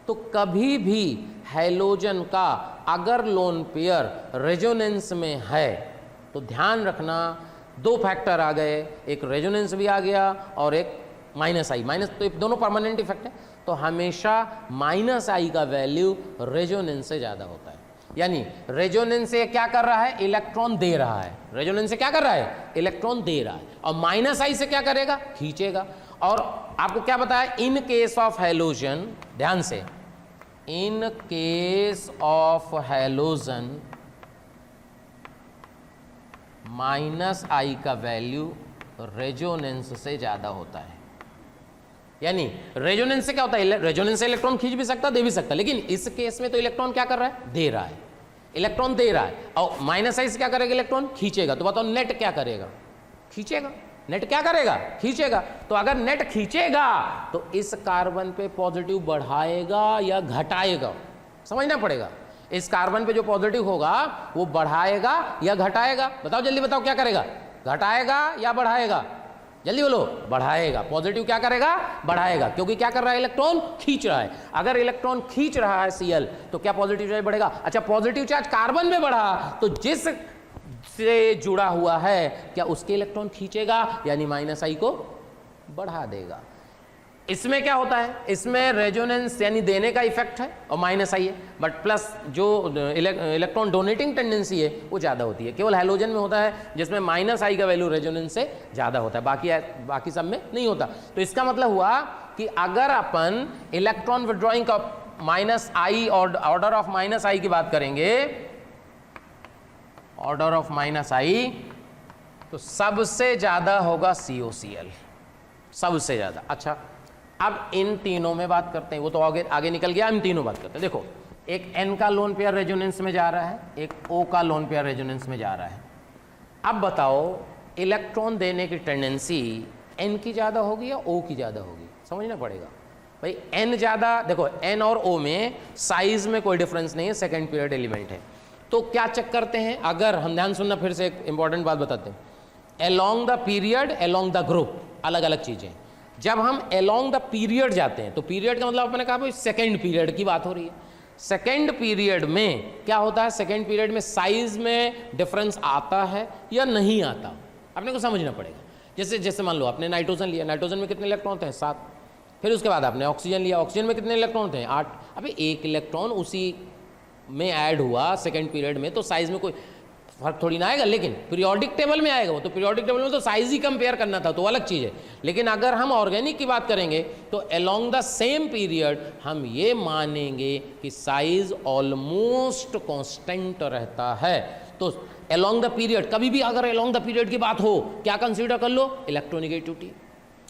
तो कभी भी हैलोजन का अगर लोन पेयर रेजोनेंस में है तो ध्यान रखना दो फैक्टर आ गए, एक रेजोनेंस भी आ गया और एक माइनस आई, माइनस, तो दोनों परमानेंट इफेक्ट है। तो हमेशा माइनस आई का वैल्यू रेजोनेंस से ज़्यादा होता है, यानी रेजोनेंस से क्या कर रहा है, इलेक्ट्रॉन दे रहा है, रेजोनेंस से क्या कर रहा है, इलेक्ट्रॉन दे रहा है, और माइनस आई से क्या करेगा, खींचेगा। और आपको क्या बताया, इन केस ऑफ हैलोजन, ध्यान से, in case of halogen minus I का वैल्यू रेजोनेंस से ज्यादा होता है। यानी रेजोनेंस से क्या होता है, रेजोनेंस से इलेक्ट्रॉन खींच भी सकता, दे भी सकता, लेकिन इस केस में तो इलेक्ट्रॉन क्या कर रहा है, दे रहा है, इलेक्ट्रॉन दे रहा है, और माइनस आई से क्या करेगा, इलेक्ट्रॉन खींचेगा। तो बताओ नेट क्या करेगा, खींचेगा, नेट क्या करेगा, खींचेगा। तो अगर नेट खींचेगा तो इस कार्बन पे पॉजिटिव बढ़ाएगा या घटाएगा, समझना पड़ेगा। इस कार्बन पे जो पॉजिटिव होगा वो बढ़ाएगा या घटाएगा, बताओ जल्दी बताओ, क्या करेगा, घटाएगा या बढ़ाएगा, जल्दी बोलो, बढ़ाएगा। पॉजिटिव क्या करेगा, बढ़ाएगा, क्योंकि क्या कर रहा है, इलेक्ट्रॉन खींच रहा है। अगर इलेक्ट्रॉन खींच रहा है Cl, तो क्या पॉजिटिव चार्ज बढ़ेगा। अच्छा, पॉजिटिव चार्ज कार्बन में बढ़ा तो जिस से जुड़ा हुआ है क्या उसके इलेक्ट्रॉन खींचेगा, यानी माइनस आई को बढ़ा देगा। इसमें क्या होता है, इसमें रेजोनेंस यानी देने का इफेक्ट है और माइनस आई है, बट प्लस जो इलेक्ट्रॉन डोनेटिंग टेंडेंसी है वो ज़्यादा होती है। केवल हैलोजन में होता है जिसमें माइनस आई का वैल्यू रेजोनेंस से ज़्यादा होता है, बाकी सब में नहीं होता। तो इसका मतलब हुआ कि अगर अपन इलेक्ट्रॉन विड्रॉइंग का माइनस आई और ऑर्डर ऑफ माइनस आई की बात करेंगे, ऑर्डर ऑफ माइनस आई, तो सबसे ज़्यादा होगा COCl, सबसे ज़्यादा। अच्छा, अब इन तीनों में बात करते हैं, वो तो आगे निकल गया, इन तीनों बात करते हैं। देखो, एक N का लोन पेयर रेजोनेंस में जा रहा है, एक O का लोन पेयर रेजोनेंस में जा रहा है। अब बताओ, इलेक्ट्रॉन देने की टेंडेंसी एन की ज़्यादा होगी या ओ की ज़्यादा होगी, समझना पड़ेगा भाई। एन ज़्यादा, देखो एन और ओ में साइज में कोई डिफरेंस नहीं है, सेकेंड पीरियड एलिमेंट है। तो क्या चेक करते हैं, अगर हम ध्यान सुनना, फिर से एक इंपॉर्टेंट बात बताते हैं, along the period along the group अलग अलग चीज़ें। जब हम अलोंग द पीरियड जाते हैं तो पीरियड का मतलब आपने कहा भाई सेकेंड पीरियड की बात हो रही है। सेकेंड पीरियड में क्या होता है, सेकेंड पीरियड में साइज में डिफरेंस आता है या नहीं आता, आपने को समझना पड़ेगा। जैसे जैसे मान लो आपने नाइट्रोजन लिया, नाइट्रोजन में कितने इलेक्ट्रॉन होते हैं, 7। फिर उसके बाद आपने ऑक्सीजन लिया, ऑक्सीजन में कितने इलेक्ट्रॉन होते हैं, 8। अभी 1 इलेक्ट्रॉन उसी में ऐड हुआ सेकेंड पीरियड में, तो साइज में कोई फर्क थोड़ी ना आएगा, लेकिन पीरियोडिक टेबल में आएगा वो। तो पीरियोडिक टेबल में तो साइज ही कंपेयर करना था, तो अलग चीज़ है। लेकिन अगर हम ऑर्गेनिक की बात करेंगे तो अलोंग द सेम पीरियड हम ये मानेंगे कि साइज ऑलमोस्ट कांस्टेंट रहता है। तो अलोंग द पीरियड, कभी भी अगर अलोंग द पीरियड की बात हो, क्या कंसीडर कर लो, इलेक्ट्रोनेगेटिविटी।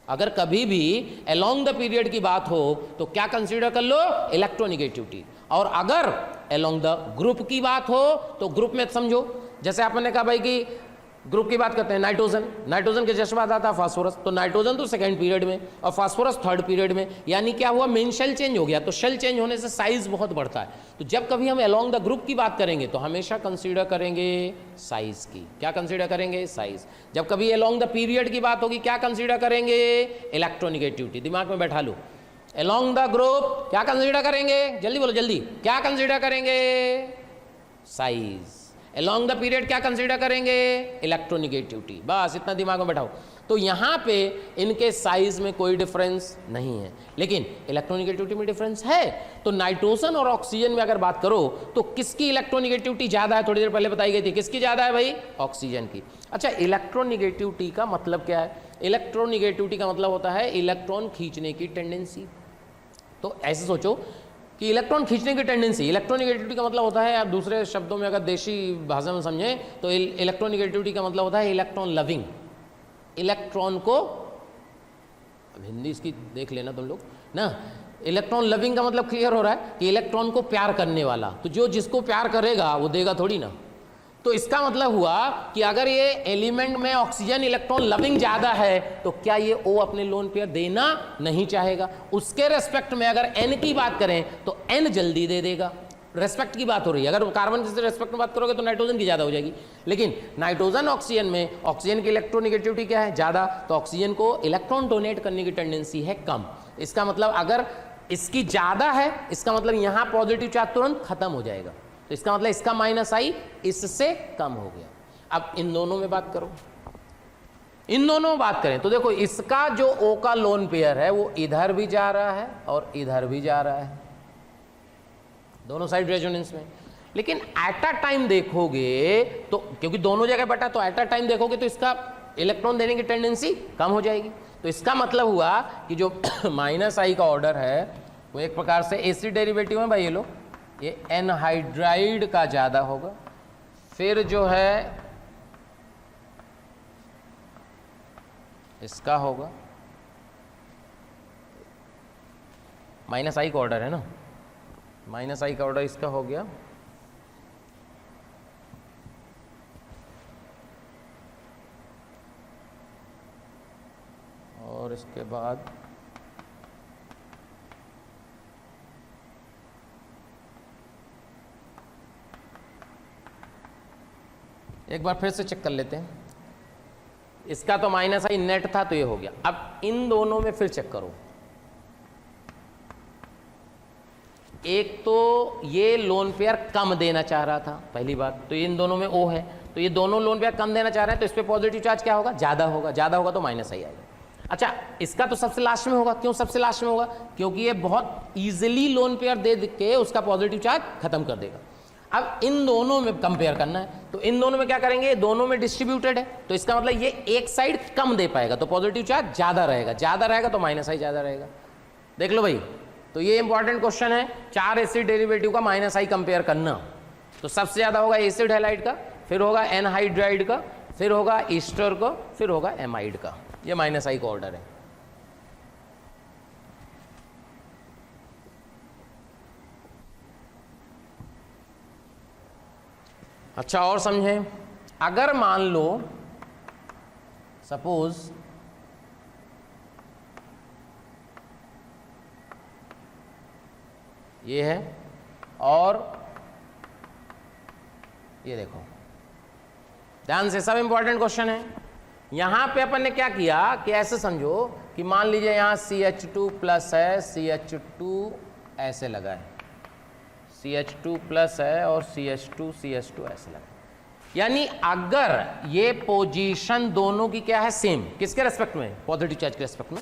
अगर कभी भी अलोंग द पीरियड की बात हो तो क्या कंसीडर कर लो, इलेक्ट्रोनेगेटिविटी। और अगर अलोंग द ग्रुप की बात हो तो ग्रुप में समझो, जैसे आपने कहा भाई कि ग्रुप की बात करते हैं, नाइट्रोजन, नाइट्रोजन के जस्ट बाद आता है फास्फोरस, तो नाइट्रोजन तो सेकंड पीरियड में और फास्फोरस थर्ड पीरियड में, यानी क्या हुआ, मेन शेल चेंज हो गया। तो शेल चेंज होने से साइज बहुत बढ़ता है। तो जब कभी हम अलोंग द ग्रुप की बात करेंगे तो हमेशा कंसीडर करेंगे साइज की। क्या कंसीडर करेंगे, साइज। जब कभी अलोंग द पीरियड की बात होगी क्या कंसीडर करेंगे, इलेक्ट्रोनेगेटिविटी। दिमाग में बैठा लो, अलोंग द ग्रुप क्या कंसीडर करेंगे, जल्दी बोलो जल्दी, क्या कंसीडर करेंगे, साइज। अलोंग द पीरियड क्या कंसीडर करेंगे, इलेक्ट्रोनेगेटिविटी। बस इतना दिमाग में बैठाओ। तो यहाँ पे इनके साइज में कोई डिफरेंस नहीं है, लेकिन इलेक्ट्रोनेगेटिविटी में डिफरेंस है। तो नाइट्रोजन और ऑक्सीजन में अगर बात करो तो किसकी इलेक्ट्रोनेगेटिविटी ज़्यादा है, थोड़ी देर पहले बताई गई थी, किसकी ज़्यादा है भाई, ऑक्सीजन की। अच्छा, इलेक्ट्रोनेगेटिविटी का मतलब क्या है, इलेक्ट्रोनेगेटिविटी का मतलब होता है इलेक्ट्रॉन खींचने की टेंडेंसी। तो ऐसे सोचो कि इलेक्ट्रॉन खींचने की टेंडेंसी, इलेक्ट्रोनेगेटिविटी का मतलब होता है, आप दूसरे शब्दों में अगर देशी भाषा में समझें तो इलेक्ट्रोनेगेटिविटी का मतलब होता है इलेक्ट्रॉन लविंग। इलेक्ट्रॉन को, अब हिंदी इसकी देख लेना तुम लोग ना, इलेक्ट्रॉन लविंग का मतलब क्लियर हो रहा है कि इलेक्ट्रॉन को प्यार करने वाला। तो जो जिसको प्यार करेगा वो देगा थोड़ी ना। तो इसका मतलब हुआ कि अगर ये एलिमेंट में ऑक्सीजन इलेक्ट्रॉन लविंग ज़्यादा है तो क्या ये O अपने लोन पेयर देना नहीं चाहेगा। उसके रेस्पेक्ट में अगर N की बात करें तो N जल्दी दे देगा। रेस्पेक्ट की बात हो रही है, अगर कार्बन से रेस्पेक्ट में बात करोगे तो नाइट्रोजन की ज़्यादा हो जाएगी। लेकिन नाइट्रोजन ऑक्सीजन में ऑक्सीजन की इलेक्ट्रोनेगेटिविटी क्या है, ज़्यादा, तो ऑक्सीजन को इलेक्ट्रॉन डोनेट करने की टेंडेंसी है कम। इसका मतलब अगर इसकी ज़्यादा है, इसका मतलब यहाँ पॉजिटिव चार्ज तुरंत खत्म हो जाएगा। तो इसका मतलब इसका माइनस आई इससे कम हो गया। अब इन दोनों में बात करो, इन दोनों में बात करें तो देखो इसका जो O का लोन पेयर है वो इधर भी जा रहा है और इधर भी जा रहा है, दोनों साइड रेजोनेंस में। लेकिन एट अ टाइम देखोगे तो, क्योंकि दोनों जगह बटा, तो एट अ टाइम देखोगे तो इसका इलेक्ट्रॉन देने की टेंडेंसी कम हो जाएगी। तो इसका मतलब हुआ कि जो माइनस आई का ऑर्डर है वो एक प्रकार से एसिड डेरिवेटिव है भाई, ये लो, ये एनहाइड्राइड का ज़्यादा होगा। फिर जो है इसका होगा, माइनस आई का ऑर्डर है ना, माइनस आई का ऑर्डर इसका हो गया। और इसके बाद एक बार फिर से चेक कर लेते हैं। इसका तो माइनस आई नेट था तो ये हो गया। अब इन दोनों में फिर चेक करो, एक तो ये लोन पेयर कम देना चाह रहा था, पहली बात तो इन दोनों में O है, तो ये दोनों लोन पेयर कम देना चाह रहे हैं, तो इस पे पॉजिटिव चार्ज क्या होगा, ज़्यादा होगा। ज़्यादा होगा तो माइनस आई आएगा। अच्छा, इसका तो सबसे लास्ट में होगा। क्यों सबसे लास्ट में होगा, क्योंकि ये बहुत ईजिली लोन पेयर दे के उसका पॉजिटिव चार्ज खत्म कर देगा। अब इन दोनों में कंपेयर करना है, तो इन दोनों में क्या करेंगे, दोनों में डिस्ट्रीब्यूटेड है, तो इसका मतलब ये एक साइड कम दे पाएगा तो पॉजिटिव चार्ज ज़्यादा रहेगा, ज़्यादा रहेगा तो माइनस आई ज़्यादा रहेगा। देख लो भाई, तो ये इंपॉर्टेंट क्वेश्चन है, 4 एसिड डेरिवेटिव का माइनस आई कंपेयर करना। तो सबसे ज़्यादा होगा एसिड हैलाइड का, फिर होगा एनहाइड्राइड का, फिर होगा ईस्टर का, फिर होगा एमाइड का। ये माइनस आई का ऑर्डर है। अच्छा, और समझें, अगर मान लो सपोज ये है, और ये देखो, ध्यान से, सब इंपॉर्टेंट क्वेश्चन है। यहां पे अपन ने क्या किया कि ऐसे समझो कि मान लीजिए यहां CH2 प्लस है, CH2 ऐसे लगा है, CH2 प्लस है और CH2 ऐसे लगा है। यानी अगर ये पोजीशन दोनों की क्या है, सेम, किसके रेस्पेक्ट में, पॉजिटिव चार्ज के रेस्पेक्ट में,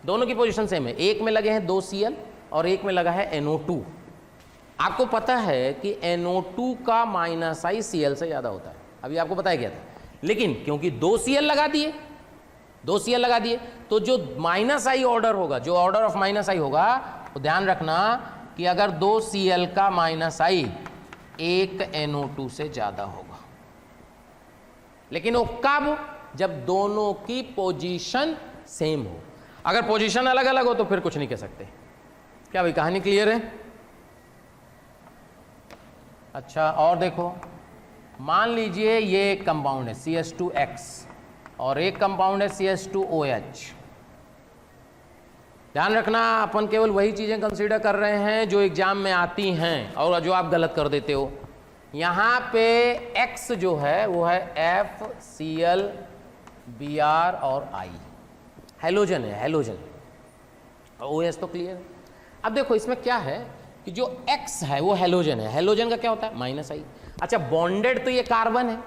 दोनों की पोजीशन सेम है। एक में लगे हैं 2 Cl और एक में लगा है NO2। आपको पता है कि NO2 का माइनस आई Cl से ज़्यादा होता है, अभी आपको बताया गया था। लेकिन क्योंकि 2 Cl लगा दिए, 2 Cl लगा दिए, तो जो माइनस आई ऑर्डर होगा, जो ऑर्डर ऑफ माइनस आई होगा, तो ध्यान रखना कि अगर 2 Cl का माइनस आई 1 NO2 से ज़्यादा होगा। लेकिन वो कब, जब दोनों की पोजीशन सेम हो। अगर पोजीशन अलग अलग हो तो फिर कुछ नहीं कह सकते। क्या भाई, कहानी क्लियर है? अच्छा, और देखो, मान लीजिए ये एक कंपाउंड है CH2X और एक कंपाउंड है CH2OH। ध्यान रखना, अपन केवल वही चीजें कंसीडर कर रहे हैं जो एग्जाम में आती हैं और जो आप गलत कर देते हो। यहाँ पे X जो है वो है FCl Br और I, हेलोजन है, हेलोजन। OH तो क्लियर है। अब देखो इसमें क्या है कि जो X है वो हेलोजन है, हेलोजन का क्या होता है, माइनस आई। अच्छा, बॉन्डेड तो ये कार्बन है।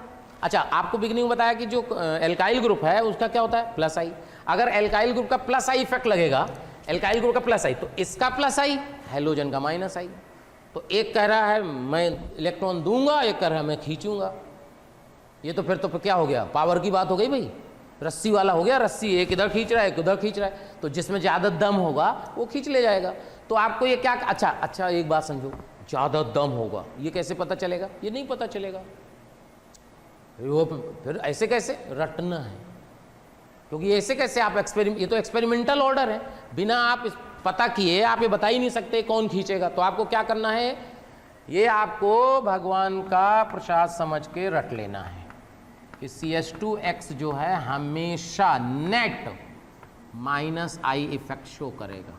अच्छा, आपको बिगिनिंग में बताया कि जो एल्काइल ग्रुप है उसका क्या होता है, प्लस आई। अगर एल्काइल ग्रुप का प्लस आई इफेक्ट लगेगा, एल्काइल ग्रुप का प्लस आई, तो इसका प्लस आई, हेलोजन का माइनस आई। तो एक कह रहा है मैं इलेक्ट्रॉन दूंगा, एक कह रहा है मैं खींचूंगा। ये तो फिर क्या हो गया, पावर की बात हो गई भाई, रस्सी वाला हो गया। रस्सी एक इधर खींच रहा है, एक उधर खींच रहा है, तो जिसमें ज़्यादा दम होगा वो खींच ले जाएगा। तो आपको ये क्या, अच्छा एक बात समझो, ज़्यादा दम होगा ये कैसे पता चलेगा, ये नहीं पता चलेगा। वो फिर ऐसे कैसे रटना है, क्योंकि ऐसे कैसे आप ये तो एक्सपेरिमेंटल ऑर्डर है, बिना आप पता किए आप ये बता ही नहीं सकते कौन खींचेगा। तो आपको क्या करना है, ये आपको भगवान का प्रसाद समझ के रट लेना है कि CH2X जो है हमेशा net minus I effect show करेगा।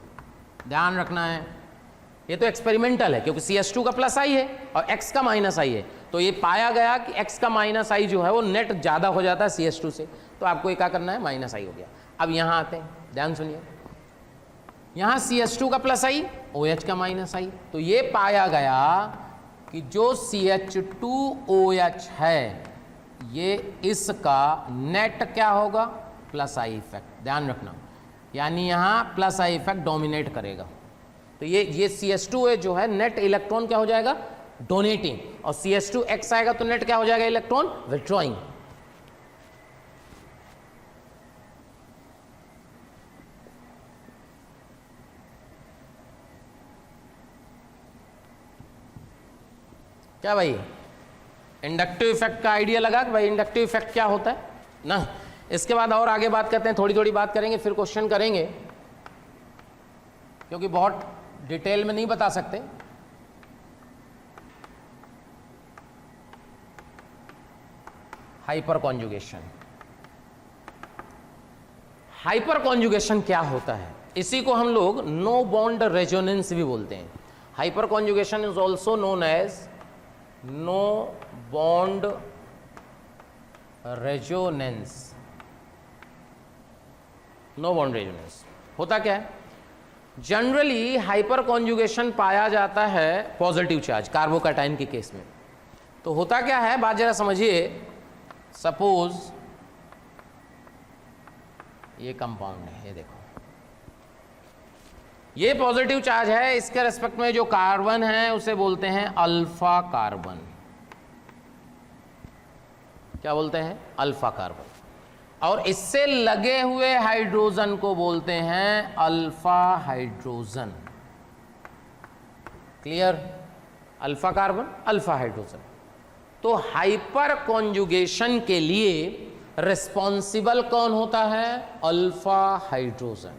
ध्यान रखना है, ये तो एक्सपेरिमेंटल है क्योंकि CH2 का प्लस आई है और X का माइनस आई है। तो ये पाया गया कि X का माइनस आई जो है वो नेट ज़्यादा हो जाता है CH2 से, तो आपको ये क्या करना है, माइनस आई हो गया। अब यहाँ आते हैं, ध्यान सुनिए, यहाँ CH2 का प्लस आई, OH का माइनस आई, तो ये पाया गया कि जो CH2OH है ये इसका नेट क्या होगा, प्लस आई इफेक्ट। ध्यान रखना, यानी यहाँ प्लस आई इफेक्ट डोमिनेट करेगा। तो ये CH2OH जो है नेट इलेक्ट्रॉन क्या हो जाएगा, डोनेटिंग, और CH2X आएगा तो नेट क्या हो जाएगा, इलेक्ट्रॉन विथड्रॉइंग। क्या भाई, इंडक्टिव इफेक्ट का आइडिया लगा कि भाई इंडक्टिव इफेक्ट क्या होता है ना। इसके बाद और आगे बात करते हैं, थोड़ी थोड़ी बात करेंगे, फिर क्वेश्चन करेंगे, क्योंकि बहुत डिटेल में नहीं बता सकते। हाइपर कॉन्जुगेशन, हाइपर कॉन्जुगेशन क्या होता है, इसी को हम लोग नो बॉन्ड रेजोनेंस भी बोलते हैं। Hyperconjugation is also known as no bond resonance. No bond resonance होता क्या है, जनरली हाइपर कॉन्जुगेशन पाया जाता है पॉजिटिव चार्ज कार्बोकैटायन के केस में। तो होता क्या है, बात जरा समझिए, सपोज ये कंपाउंड है, ये देखो ये पॉजिटिव चार्ज है, इसके रेस्पेक्ट में जो कार्बन है उसे बोलते हैं अल्फा कार्बन। क्या बोलते हैं, अल्फा कार्बन। और इससे लगे हुए हाइड्रोजन को बोलते हैं alpha hydrogen. Clear, alpha carbon, alpha hydrogen. तो हाइपर कॉन्जुगेशन के लिए रिस्पॉन्सिबल कौन होता है, अल्फा हाइड्रोजन।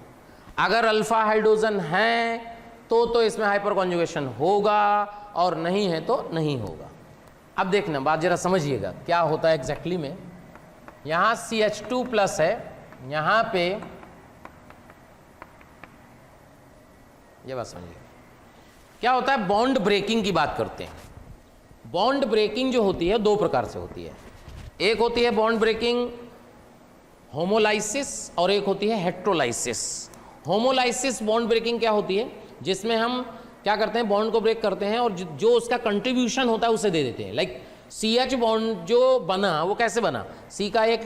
अगर अल्फा हाइड्रोजन है तो इसमें हाइपर कॉन्जुगेशन होगा, और नहीं है तो नहीं होगा। अब देखना, बात जरा समझिएगा क्या होता है एग्जैक्टली में। यहां CH2 प्लस है, यहां पे ये बात समझिए, क्या होता है, बॉन्ड ब्रेकिंग की बात करते हैं। बॉन्ड ब्रेकिंग जो होती है दो प्रकार से होती है, एक होती है बॉन्ड ब्रेकिंग होमोलाइसिस और एक होती है हेट्रोलाइसिस। होमोलाइसिस बॉन्ड ब्रेकिंग क्या होती है, जिसमें हम क्या करते हैं, बॉन्ड को ब्रेक करते हैं और जो उसका कंट्रीब्यूशन होता है उसे दे देते हैं। लाइक CH बॉन्ड जो बना वो कैसे बना, C का एक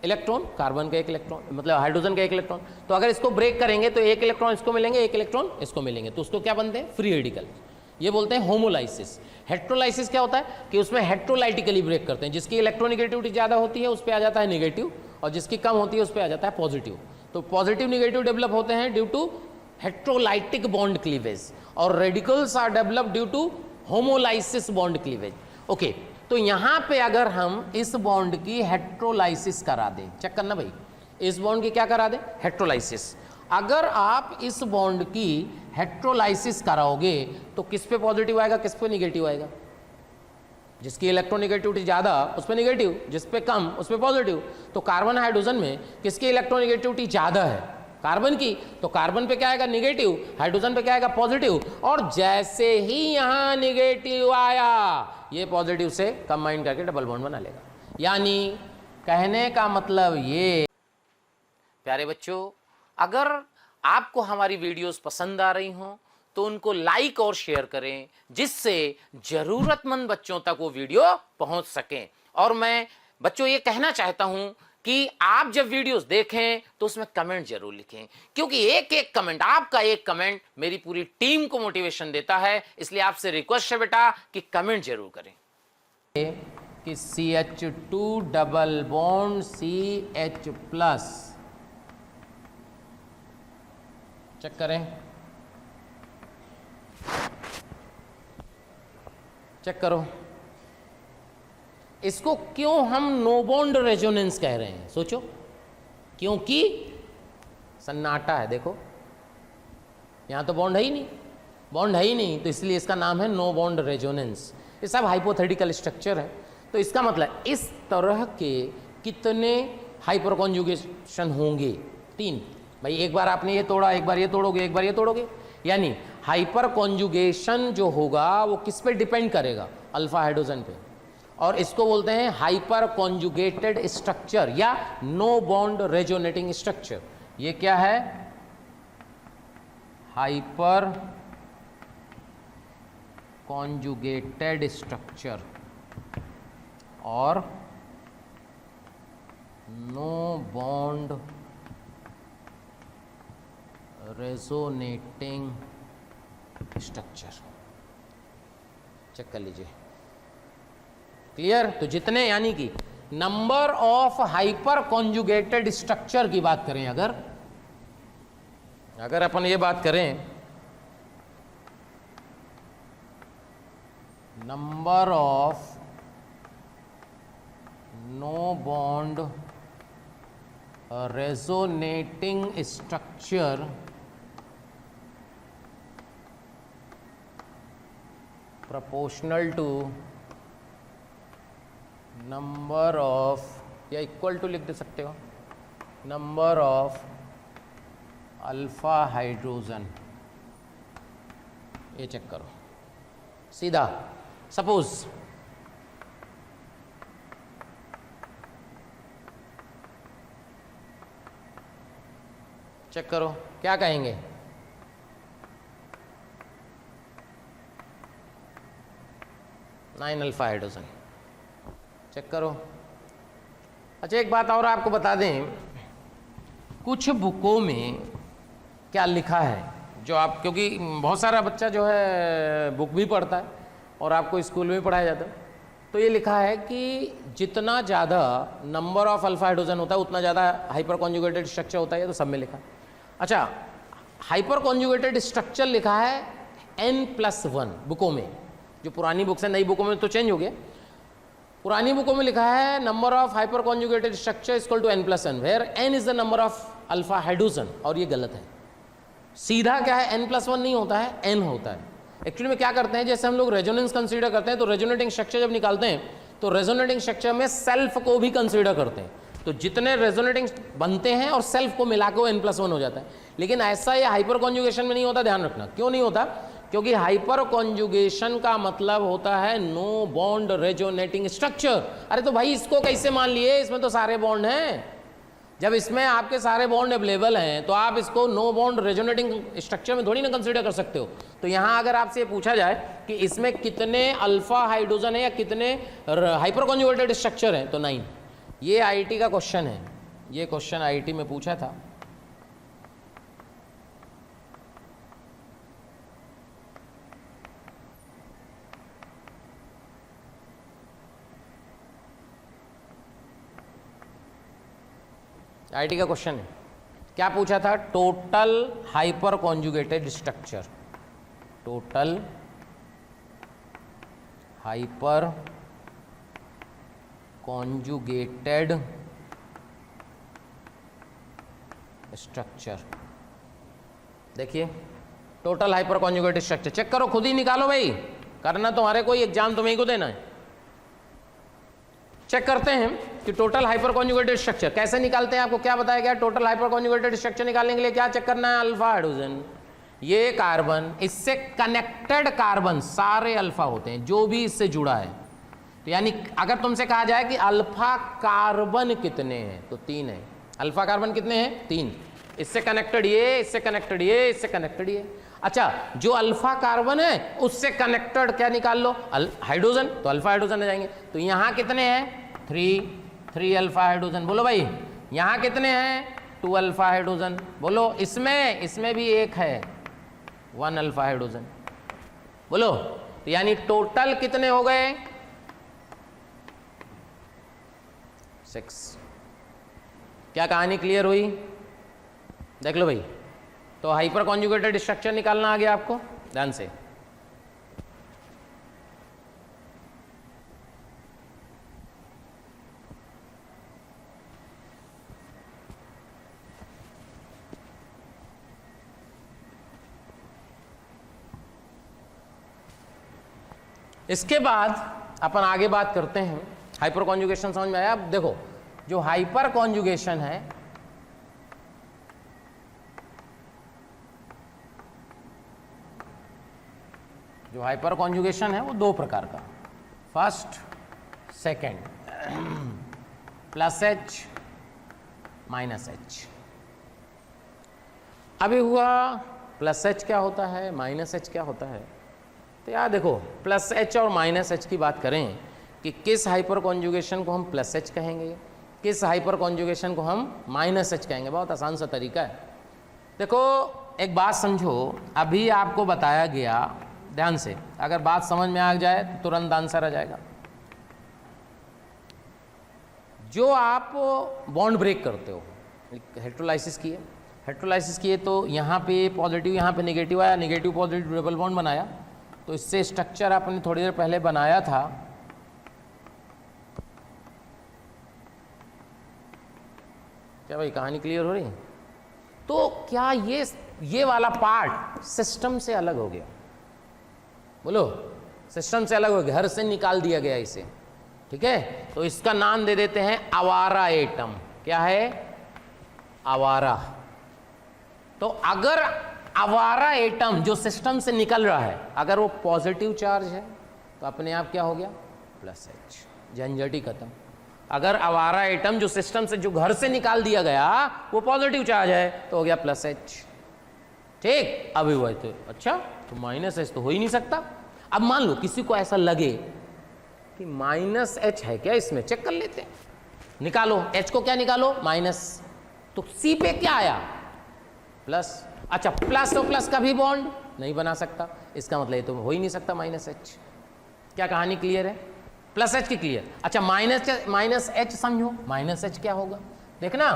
इलेक्ट्रॉन, कार्बन का एक इलेक्ट्रॉन, मतलब हाइड्रोजन का एक इलेक्ट्रॉन, तो अगर इसको ब्रेक करेंगे तो एक इलेक्ट्रॉन इसको मिलेंगे, एक इलेक्ट्रॉन इसको मिलेंगे, तो उसको क्या बनते हैं, फ्री रेडिकल। ये बोलते हैं होमोलाइसिस। हेट्रोलाइसिस क्या होता है कि उसमें हेट्रोलाइटिकली ब्रेक करते हैं, जिसकी इलेक्ट्रोनिगेटिविटी ज़्यादा होती है उस पर आ जाता है नेगेटिव और जिसकी कम होती है उस पर आ जाता है पॉजिटिव। तो पॉजिटिव निगेटिव डेवलप होते हैं due to heterolytic bond cleavage और radicals are develop due to homolysis bond cleavage. Okay, तो यहां पे अगर हम इस बॉन्ड की हेट्रोलाइसिस करा दें, चेक करना भाई, इस बॉन्ड की क्या करा दें, हेट्रोलाइसिस। अगर आप इस बॉन्ड की हेट्रोलाइसिस कराओगे तो किस पे पॉजिटिव आएगा, किस पे निगेटिव आएगा, जिसकी इलेक्ट्रोनिगेटिविटी ज़्यादा उस पर निगेटिव, जिस पे कम उस पर पॉजिटिव। तो कार्बन हाइड्रोजन में किसकी इलेक्ट्रोनिगेटिविटी ज़्यादा है, कार्बन की, तो कार्बन पे क्या आएगा, निगेटिव, हाइड्रोजन पे क्या आएगा, पॉजिटिव। और जैसे ही यहाँ निगेटिव आया ये पॉजिटिव से कंबाइन करके डबल बॉन्ड बना लेगा। यानी कहने का मतलब ये, प्यारे बच्चों, अगर आपको हमारी वीडियोस पसंद आ रही हों तो उनको लाइक और शेयर करें, जिससे जरूरतमंद बच्चों तक वो वीडियो पहुंच सके। और मैं बच्चों ये कहना चाहता हूं कि आप जब वीडियोस देखें तो उसमें कमेंट जरूर लिखें, क्योंकि एक एक कमेंट, आपका एक कमेंट मेरी पूरी टीम को मोटिवेशन देता है। इसलिए आपसे रिक्वेस्ट है बेटा कि कमेंट जरूर करें। कि CH2 double bond CH plus, check करें, चेक करो, इसको क्यों हम नो बॉन्ड रेजोनेंस कह रहे हैं, सोचो, क्योंकि सन्नाटा है। देखो यहां तो बॉन्ड है ही नहीं, बॉन्ड है ही नहीं, तो इसलिए इसका नाम है नो बॉन्ड रेजोनेंस। ये सब हाइपोथेटिकल स्ट्रक्चर है। तो इसका मतलब इस तरह के कितने हाइपर कॉन्जुगेशन होंगे, 3 भाई, एक बार आपने ये तोड़ा, एक बार ये तोड़ोगे, एक बार ये तोड़ोगे, यानी हाइपर कॉन्जुगेशन जो होगा वो किस पे डिपेंड करेगा, अल्फा हाइड्रोजन पे। और इसको बोलते हैं हाइपर कॉन्जुगेटेड स्ट्रक्चर या नो बॉन्ड रेजोनेटिंग स्ट्रक्चर। ये क्या है, हाइपर कॉन्जुगेटेड स्ट्रक्चर और no bond resonating structure. Check कर लीजिए, क्लियर। तो जितने, यानी कि number of hyper conjugated structure की बात करें, अगर अपन ये बात करें, number of no bond resonating structure proportional to number of, या इक्वल टू लिख दे सकते हो, नंबर ऑफ अल्फा हाइड्रोजन। ये चेक करो सीधा, सपोज चेक करो क्या कहेंगे, नाइन अल्फा हाइड्रोजन। चेक करो। अच्छा एक बात और आपको बता दें, कुछ बुकों में क्या लिखा है, जो आप, क्योंकि बहुत सारा बच्चा जो है बुक भी पढ़ता है और आपको स्कूल में भी पढ़ाया जाता है, तो ये लिखा है कि जितना ज़्यादा नंबर ऑफ अल्फा हाइड्रोजन होता है उतना ज़्यादा हाइपर कॉन्जुगेटेड स्ट्रक्चर होता है, तो सब में लिखा है। अच्छा, हाइपर कॉन्जुगेटेड स्ट्रक्चर लिखा है N+1 बुकों में, जो पुरानी बुक्स है, नई बुकों में तो चेंज हो गया। पुरानी बुकों में लिखा है number of hyper conjugated structure equal to N+1, where N is the number of alpha hydrogen, और ये गलत है। सीधा क्या है, N+1 नहीं होता है, N होता है। एक्चुअली में क्या करते हैं, जैसे हम लोग रेजोनेंस कंसीडर करते हैं, तो रेजोनेटिंग स्ट्रक्चर जब निकालते हैं तो रेजोनेटिंग स्ट्रक्चर में सेल्फ को भी कंसीडर करते हैं, तो जितने रेजोनेटिंग बनते हैं और सेल्फ को मिला के वो N+1 हो जाता है। लेकिन ऐसा ये हाइपर कॉन्जुगेशन में नहीं होता, ध्यान रखना। क्यों नहीं होता, क्योंकि हाइपर कॉन्जुगेशन का मतलब होता है नो बॉन्ड रेजोनेटिंग स्ट्रक्चर। अरे तो भाई इसको कैसे मान लिए, इसमें तो सारे बॉन्ड हैं। जब इसमें आपके सारे बॉन्ड अवेलेबल हैं तो आप इसको नो बॉन्ड रेजोनेटिंग स्ट्रक्चर में थोड़ी ना कंसीडर कर सकते हो। तो यहाँ अगर आपसे ये पूछा जाए कि इसमें कितने अल्फा हाइड्रोजन है या कितने हाइपर कॉन्जुगेटेड स्ट्रक्चर हैं, तो 9। ये आईआईटी का क्वेश्चन है, ये क्वेश्चन आईआईटी में पूछा था। आईआईटी का क्वेश्चन है, क्या पूछा था? Total hyper conjugated structure, total hyper conjugated structure. देखिए total hyper conjugated structure check करो, खुद ही निकालो भाई, करना तुम्हारे कोई एग्जाम तुम्हें को देना है। चेक करते हैं कि टोटल हाइपर कॉन्जुगेटेड स्ट्रक्चर कैसे निकालते हैं। आपको क्या बताया गया? टोटल हाइपर कॉन्जुगेटेड स्ट्रक्चर निकालने के लिए क्या चेक करना है? अल्फा हाइड्रोजन, ये कार्बन, इससे कनेक्टेड कार्बन सारे अल्फा होते हैं, जो भी इससे जुड़ा है। तो यानी अगर तुमसे कहा जाए कि अल्फा कार्बन कितने हैं, तो 3 है। अल्फा कार्बन कितने हैं? 3। इससे कनेक्टेड ये, इससे कनेक्टेड ये, इससे कनेक्टेड ये। अच्छा, जो अल्फा कार्बन है उससे कनेक्टेड क्या निकाल लो? हाइड्रोजन, तो अल्फा हाइड्रोजन आ जाएंगे। तो यहां कितने हैं? 3 अल्फा हाइड्रोजन। बोलो भाई यहां कितने हैं? 2 अल्फा हाइड्रोजन। बोलो इसमें भी 1 है, 1 अल्फा हाइड्रोजन। बोलो तो यानी टोटल कितने हो गए? 6। क्या कहानी क्लियर हुई? देख लो भाई, तो हाइपर कॉन्जुगेटेड स्ट्रक्चर निकालना आ गया आपको, ध्यान से। इसके बाद अपन आगे बात करते हैं। हाइपर कॉन्जुगेशन समझ में आया? अब देखो जो हाइपर कॉन्जुगेशन है, जो हाइपर कॉन्जुगेशन है वो 2 प्रकार का, फर्स्ट सेकंड, +H -H। अभी हुआ +H क्या होता है, -H क्या होता है। तो यार देखो +H और -H की बात करें कि किस हाइपर कॉन्जुगेशन को हम +H कहेंगे, किस हाइपर कॉन्जुगेशन को हम -H कहेंगे। बहुत आसान सा तरीका है। देखो एक बात समझो, अभी आपको बताया गया, ध्यान से, अगर बात समझ में आ जाए तो तुरंत आंसर आ जाएगा। जो आप बॉन्ड ब्रेक करते हो, हेटेरोलाइसिस किए, हेटेरोलाइसिस किए तो यहाँ पे पॉजिटिव, यहाँ पे नेगेटिव आया, नेगेटिव पॉजिटिव डबल बॉन्ड बनाया, तो इससे स्ट्रक्चर आपने थोड़ी देर पहले बनाया था। क्या भाई कहानी क्लियर हो रही है? तो क्या ये वाला पार्ट सिस्टम से अलग हो गया? बोलो सिस्टम से अलग हो गया, घर से निकाल दिया गया इसे, ठीक है। तो इसका नाम दे देते हैं आवारा एटम। क्या है? आवारा। तो अगर आवारा एटम जो सिस्टम से निकल रहा है, अगर वो पॉजिटिव चार्ज है तो अपने आप क्या हो गया? +H, झंझट ही खत्म। अगर आवारा एटम जो सिस्टम से, जो घर से निकाल दिया गया, वो पॉजिटिव चार्ज है तो हो गया +H, ठीक। अभी हुआ तो अच्छा, तो -H तो हो ही नहीं सकता। अब मान लो किसी को ऐसा लगे कि -H है क्या इसमें, चेक कर लेते हैं, निकालो H को, क्या निकालो? माइनस, तो C पे क्या आया? प्लस। अच्छा प्लस तो प्लस का भी बॉन्ड नहीं बना सकता, इसका मतलब ये तो हो ही नहीं सकता -H। क्या कहानी क्लियर है? +H की क्लियर। अच्छा -H समझो, -H क्या होगा देखना।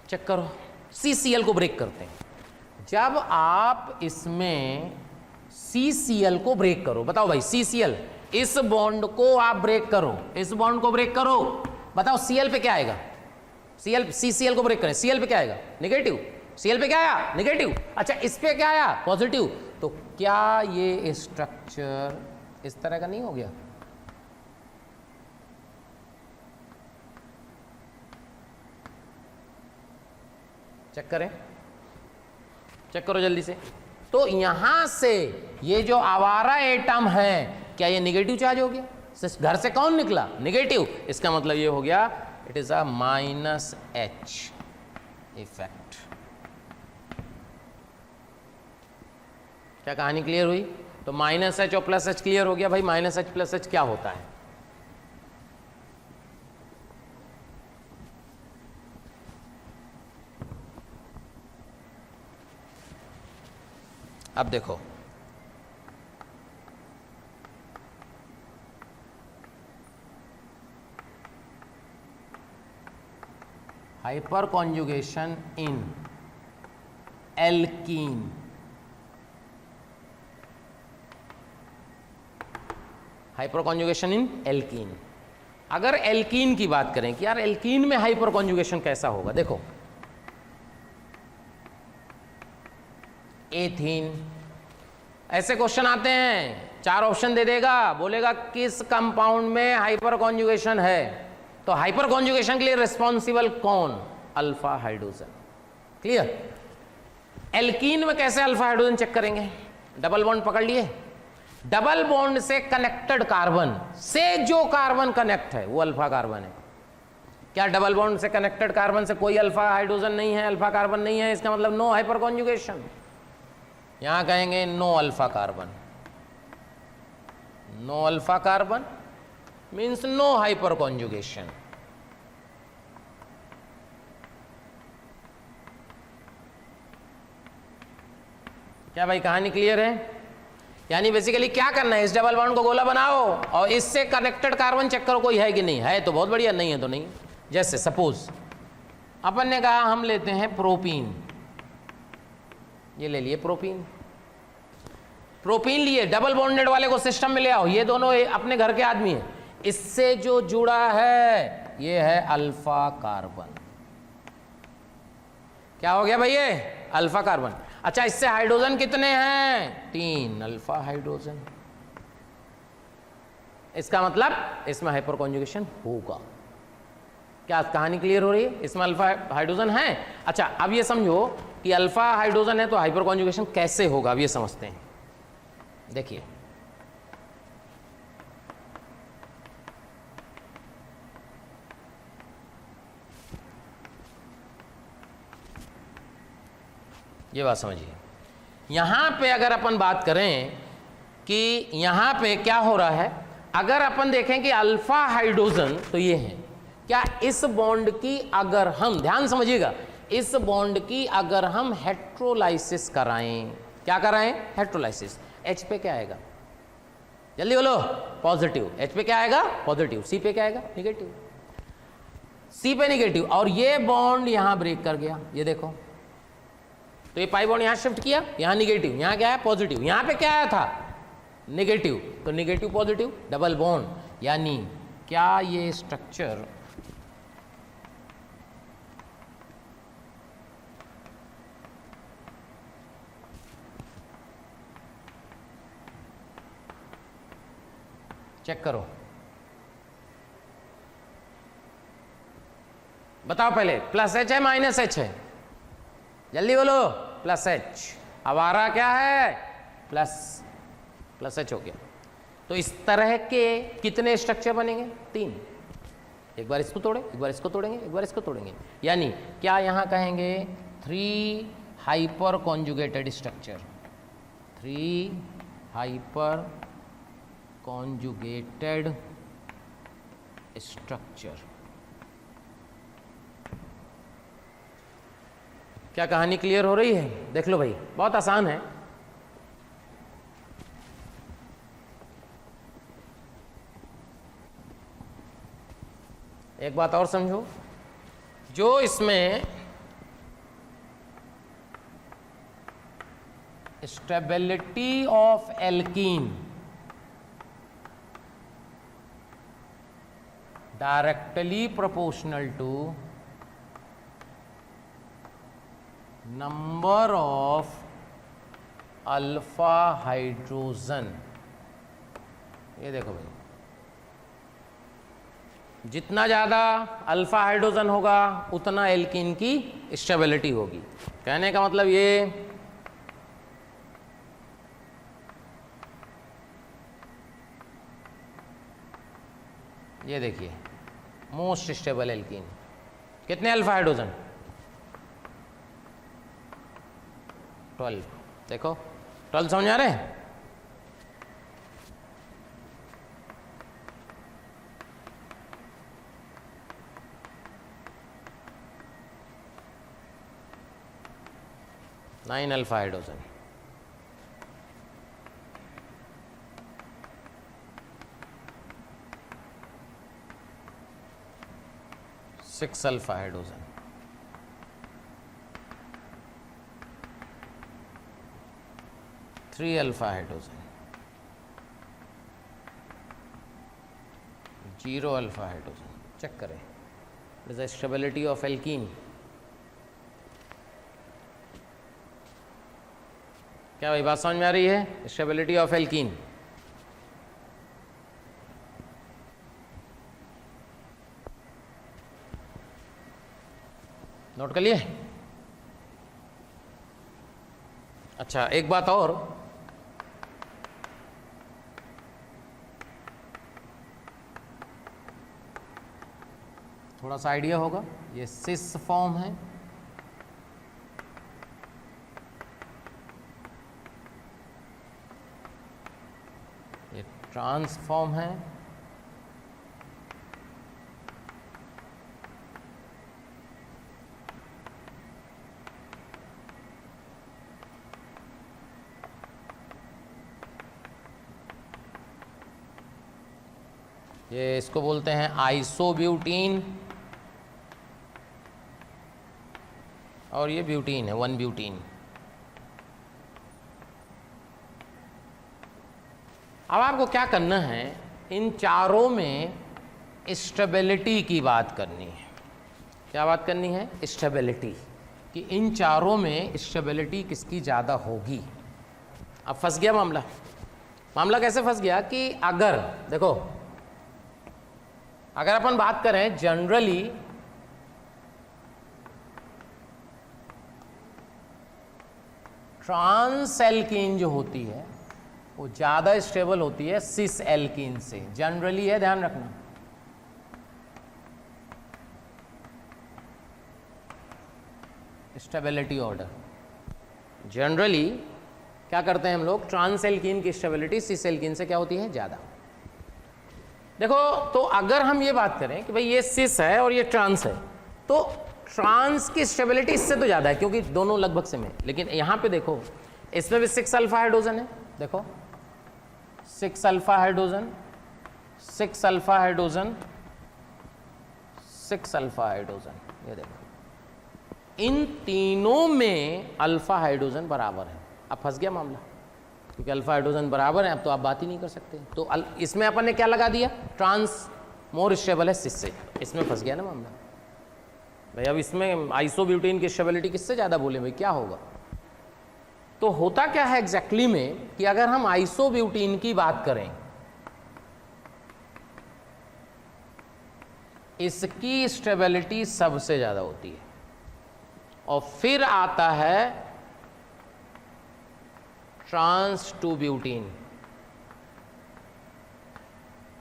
चेक करो, CCl को ब्रेक करते हैं। जब आप इसमें CCl को ब्रेक करो, बताओ भाई CCl, इस बॉन्ड को आप ब्रेक करो, इस बॉन्ड को ब्रेक करो, बताओ Cl पे क्या आएगा? CCl को ब्रेक करें, Cl पे क्या आएगा? नेगेटिव। Cl पे क्या आया? नेगेटिव। अच्छा इस पे क्या आया? पॉजिटिव। तो क्या ये स्ट्रक्चर इस तरह का नहीं हो गया? चेक करें, चेक करो जल्दी से। तो यहां से ये जो आवारा एटम है, क्या ये निगेटिव चार्ज हो गया? घर से कौन निकला? निगेटिव। इसका मतलब ये हो गया it is a minus H effect. क्या कहानी क्लियर हुई? तो माइनस एच और प्लस एच क्लियर हो गया भाई। माइनस एच प्लस एच क्या होता है? अब देखो, हाइपर कॉन्जुगेशन इन एल्कीन, हाइपर कॉन्जुगेशन इन एल्कीन। अगर एल्कीन की बात करें कि यार एल्कीन में हाइपर कॉन्जुगेशन कैसा होगा, देखो एथीन, ऐसे क्वेश्चन आते हैं, 4 ऑप्शन दे देगा, बोलेगा किस कंपाउंड में हाइपर कॉन्जुगेशन है, तो हाइपर कॉन्जुगेशन के लिए रिस्पॉन्सिबल कौन? Alpha hydrogen. क्लियर? एल्कीन में कैसे अल्फा हाइड्रोजन चेक करेंगे? डबल बॉन्ड पकड़ लिए, डबल बॉन्ड से कनेक्टेड कार्बन से जो कार्बन कनेक्ट है वो अल्फा कार्बन है। क्या डबल बॉन्ड से कनेक्टेड कार्बन से कोई अल्फा हाइड्रोजन नहीं है, अल्फा कार्बन नहीं है? इसका मतलब नो हाइपर कॉन्जुगेशन। यहां कहेंगे no alpha carbon, no alpha carbon means no hyperconjugation. क्या भाई कहानी क्लियर है? यानी बेसिकली क्या करना है, इस डबल बॉन्ड को गोला बनाओ और इससे कनेक्टेड कार्बन चेक करो कोई है कि नहीं है, तो बहुत बढ़िया, नहीं है तो नहीं। जैसे सपोज अपन ने कहा हम लेते हैं प्रोपीन, ये ले लिए प्रोपीन, प्रोपीन लिए, डबल बॉन्डेड वाले को सिस्टम में ले आओ, ये दोनों अपने घर के आदमी हैं, इससे जो जुड़ा है ये है अल्फा कार्बन। क्या हो गया भाई? ये अल्फा कार्बन। अच्छा, इससे हाइड्रोजन कितने हैं? 3 अल्फा हाइड्रोजन। इसका मतलब इसमें हाइपर कॉन्जुगेशन होगा। क्या कहानी क्लियर हो रही है? इसमें अल्फा हाइड्रोजन है। अच्छा, अब ये समझो कि अल्फा हाइड्रोजन है तो हाइपर कॉन्जुगेशन कैसे होगा, अब ये समझते हैं। देखिए, ये बात समझिए, यहां पे अगर अपन बात करें कि यहां पे क्या हो रहा है, अगर अपन देखें कि अल्फा हाइड्रोजन तो ये है, क्या इस बॉन्ड की अगर हम, ध्यान समझिएगा, इस बॉन्ड की अगर हम हेट्रोलाइसिस कराएं, क्या कराएं? हेट्रोलाइसिस, H पे क्या आएगा? जल्दी बोलो। पॉजिटिव। H पे क्या आएगा? पॉजिटिव। C पे क्या आएगा? निगेटिव। C पे निगेटिव, और ये बॉन्ड यहां ब्रेक कर गया, ये देखो, तो ये पाई बॉन्ड यहां शिफ्ट किया, यहां निगेटिव, यहां क्या है? पॉजिटिव। यहां पे क्या आया था? निगेटिव, तो निगेटिव पॉजिटिव डबल बॉन्ड। यानी क्या ये स्ट्रक्चर चेक करो, बताओ पहले, प्लस एच है माइनस एच है? जल्दी बोलो। Plus H. आवारा क्या है? प्लस एच हो गया। तो इस तरह के कितने स्ट्रक्चर बनेंगे? 3। एक बार इसको तोड़े, एक बार इसको तोड़ेंगे, एक बार इसको तोड़ेंगे, यानी क्या यहां कहेंगे 3 hyper conjugated structure, 3 hyper conjugated structure. क्या कहानी क्लियर हो रही है? देख लो भाई, बहुत आसान है। एक बात और समझो, जो इसमें stability of alkene directly proportional to number of alpha hydrogen. ये देखो भाई, जितना ज़्यादा अल्फा हाइड्रोजन होगा उतना एल्कीन की स्टेबिलिटी होगी। कहने का मतलब ये देखिए मोस्ट स्टेबल एल्कीन, कितने अल्फा हाइड्रोजन? 12। देखो 12 समझ आ रहे हैं? Nine alpha hydrogen, six alpha hydrogen, three alpha hydrogen, zero alpha hydrogen. Check करें, it is the stability of alkene. क्या भाई बात समझ में आ रही है? Stability of alkene. नोट कर लिए? अच्छा, एक बात और, थोड़ा सा आइडिया होगा, ये सिस फॉर्म है, ये ट्रांसफॉर्म है, ये इसको बोलते हैं आइसोब्यूटीन, और ये ब्यूटीन है, 1 ब्यूटीन। अब आपको क्या करना है, इन चारों में स्टेबिलिटी की बात करनी है। क्या बात करनी है? स्टेबिलिटी, कि इन चारों में स्टेबिलिटी किसकी ज़्यादा होगी। अब फंस गया मामला। मामला कैसे फंस गया कि अगर देखो, अगर अपन बात करें जनरली ट्रांस एल्कीन जो होती है वो ज़्यादा स्टेबल होती है सिस एल्कीन से, जनरली है, ध्यान रखना। स्टेबिलिटी ऑर्डर जनरली क्या करते हैं हम लोग, ट्रांस एल्कीन की स्टेबिलिटी सिस एल्कीन से क्या होती है? ज़्यादा। देखो, तो अगर हम ये बात करें कि भाई ये सिस है और ये ट्रांस है, तो ट्रांस की स्टेबिलिटी इससे तो ज़्यादा है क्योंकि दोनों लगभग सेम है। लेकिन यहाँ पे देखो, इसमें भी 6 अल्फा हाइड्रोजन है, देखो 6 alpha hydrogen, 6 alpha hydrogen, 6 alpha hydrogen, ये देखो इन तीनों में अल्फा हाइड्रोजन बराबर है। अब फंस गया मामला, क्योंकि अल्फा हाइड्रोजन बराबर है, अब तो आप बात ही नहीं कर सकते। तो इसमें अपन ने क्या लगा दिया? ट्रांस मोर स्टेबल है सिस से, इसमें फंस गया ना मामला भाई। अब इसमें आइसोब्यूटीन की स्टेबिलिटी किससे ज़्यादा बोले भाई, क्या होगा? तो होता क्या है एग्जैक्टली में कि अगर हम आइसोब्यूटीन की बात करें, इसकी स्टेबिलिटी सबसे ज़्यादा होती है, और फिर आता है ट्रांस टू ब्यूटीन,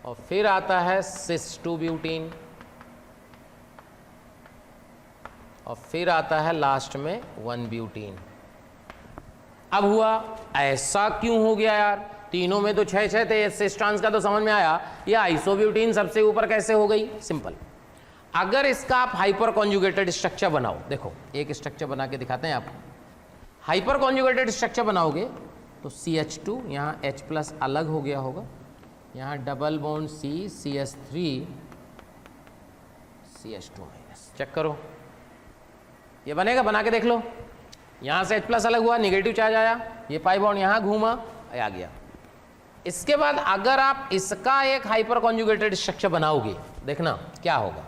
और फिर आता है सिस टू ब्यूटीन, और फिर आता है लास्ट में 1 ब्यूटीन। अब हुआ ऐसा क्यों हो गया यार? तीनों में तो 6 थे, सिस ट्रांस का तो समझ में आया, ये आइसोब्यूटीन सबसे ऊपर कैसे हो गई? सिंपल, अगर इसका आप हाइपर कॉन्जुगेटेड स्ट्रक्चर बनाओ, देखो एक स्ट्रक्चर बना के दिखाते हैं आपको। हाइपर कॉन्जुगेटेड स्ट्रक्चर बनाओगे तो CH2, यहाँ H+ अलग हो गया होगा, यहाँ double bond C, CH3, CH2-। Check करो, ये बनेगा, बना के देख लो। यहाँ से H+ अलग हुआ, निगेटिव चार्ज आया, ये पाई बॉन्ड यहाँ घूमा, आ गया। इसके बाद अगर आप इसका एक हाइपर कॉन्जुगेटेड स्ट्रक्चर बनाओगे, देखना क्या होगा।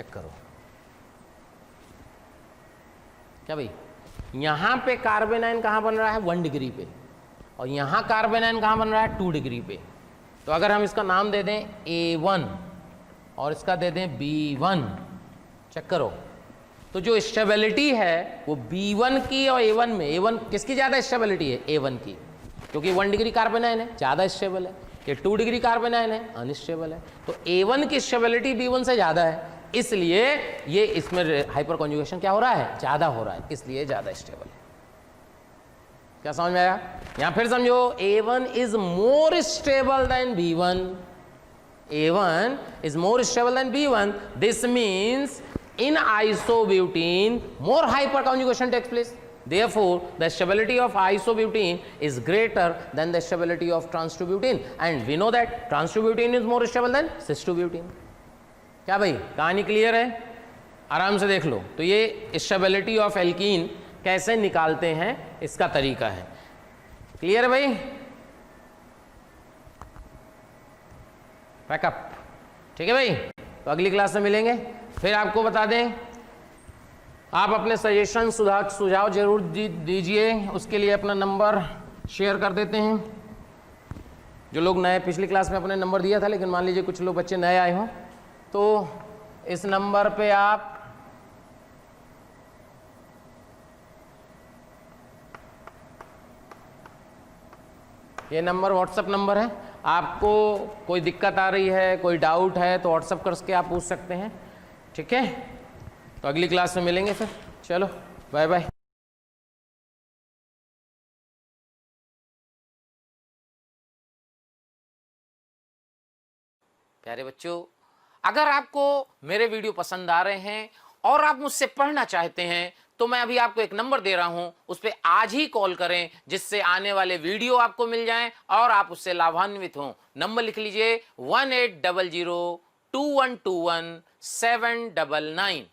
चेक करो क्या भाई, यहां पे कार्बन आयन कहां बन रहा है 1 डिग्री पे, और यहां कार्बन आयन कहां बन रहा है 2 डिग्री पे। तो अगर हम इसका नाम दे दें A1 और इसका दे दें B1, चेक करो, तो जो स्टेबिलिटी है वो B1 की और A1 में, A1 किसकी ज़्यादा स्टेबिलिटी है, A1 की, क्योंकि 1 डिग्री कार्बन आयन है, ज़्यादा स्टेबल है। ये 2 डिग्री कार्बन आयन है, अनस्टेबल है। तो A1 की स्टेबिलिटी B1 से ज़्यादा है, इसलिए ये इसमें हाइपर कॉन्जुगेशन क्या हो रहा है, ज़्यादा हो रहा है, इसलिए ज़्यादा स्टेबल है। क्या समझ में आया? यहां फिर समझो, A1 is more stable then B1, A1 is more stable than B1. This means in isobutene more hyperconjugation takes place. Therefore, the stability of isobutene is greater than the stability of trans-2-butene, and we know that trans-2-butene is more stable than cis-2-butene. क्या भाई, कहानी क्लियर है? आराम से देख लो। तो ये स्टेबिलिटी ऑफ एल्कीन कैसे निकालते हैं, इसका तरीका है। क्लियर है भाई? पैकअप, ठीक है भाई? तो अगली क्लास में मिलेंगे। फिर आपको बता दें, आप अपने सजेशन सुझाव जरूर दीजिए, उसके लिए अपना नंबर शेयर कर देते हैं। जो लोग नए, पिछली क्लास में अपने नंबर दिया था, लेकिन मान लीजिए कुछ लोग बच्चे नए आए हों, तो इस नंबर पे आप ये नंबर व्हाट्सएप नंबर है, आपको कोई दिक्कत आ रही है, कोई डाउट है तो व्हाट्सएप करके आप पूछ सकते हैं, ठीक है? तो अगली क्लास में मिलेंगे फिर। चलो बाय बाय। प्यारे बच्चों, अगर आपको मेरे वीडियो पसंद आ रहे हैं और आप मुझसे पढ़ना चाहते हैं, तो मैं अभी आपको एक नंबर दे रहा हूं, उस पर आज ही कॉल करें, जिससे आने वाले वीडियो आपको मिल जाएं और आप उससे लाभान्वित हों। नंबर लिख लीजिए 1800 2121 799।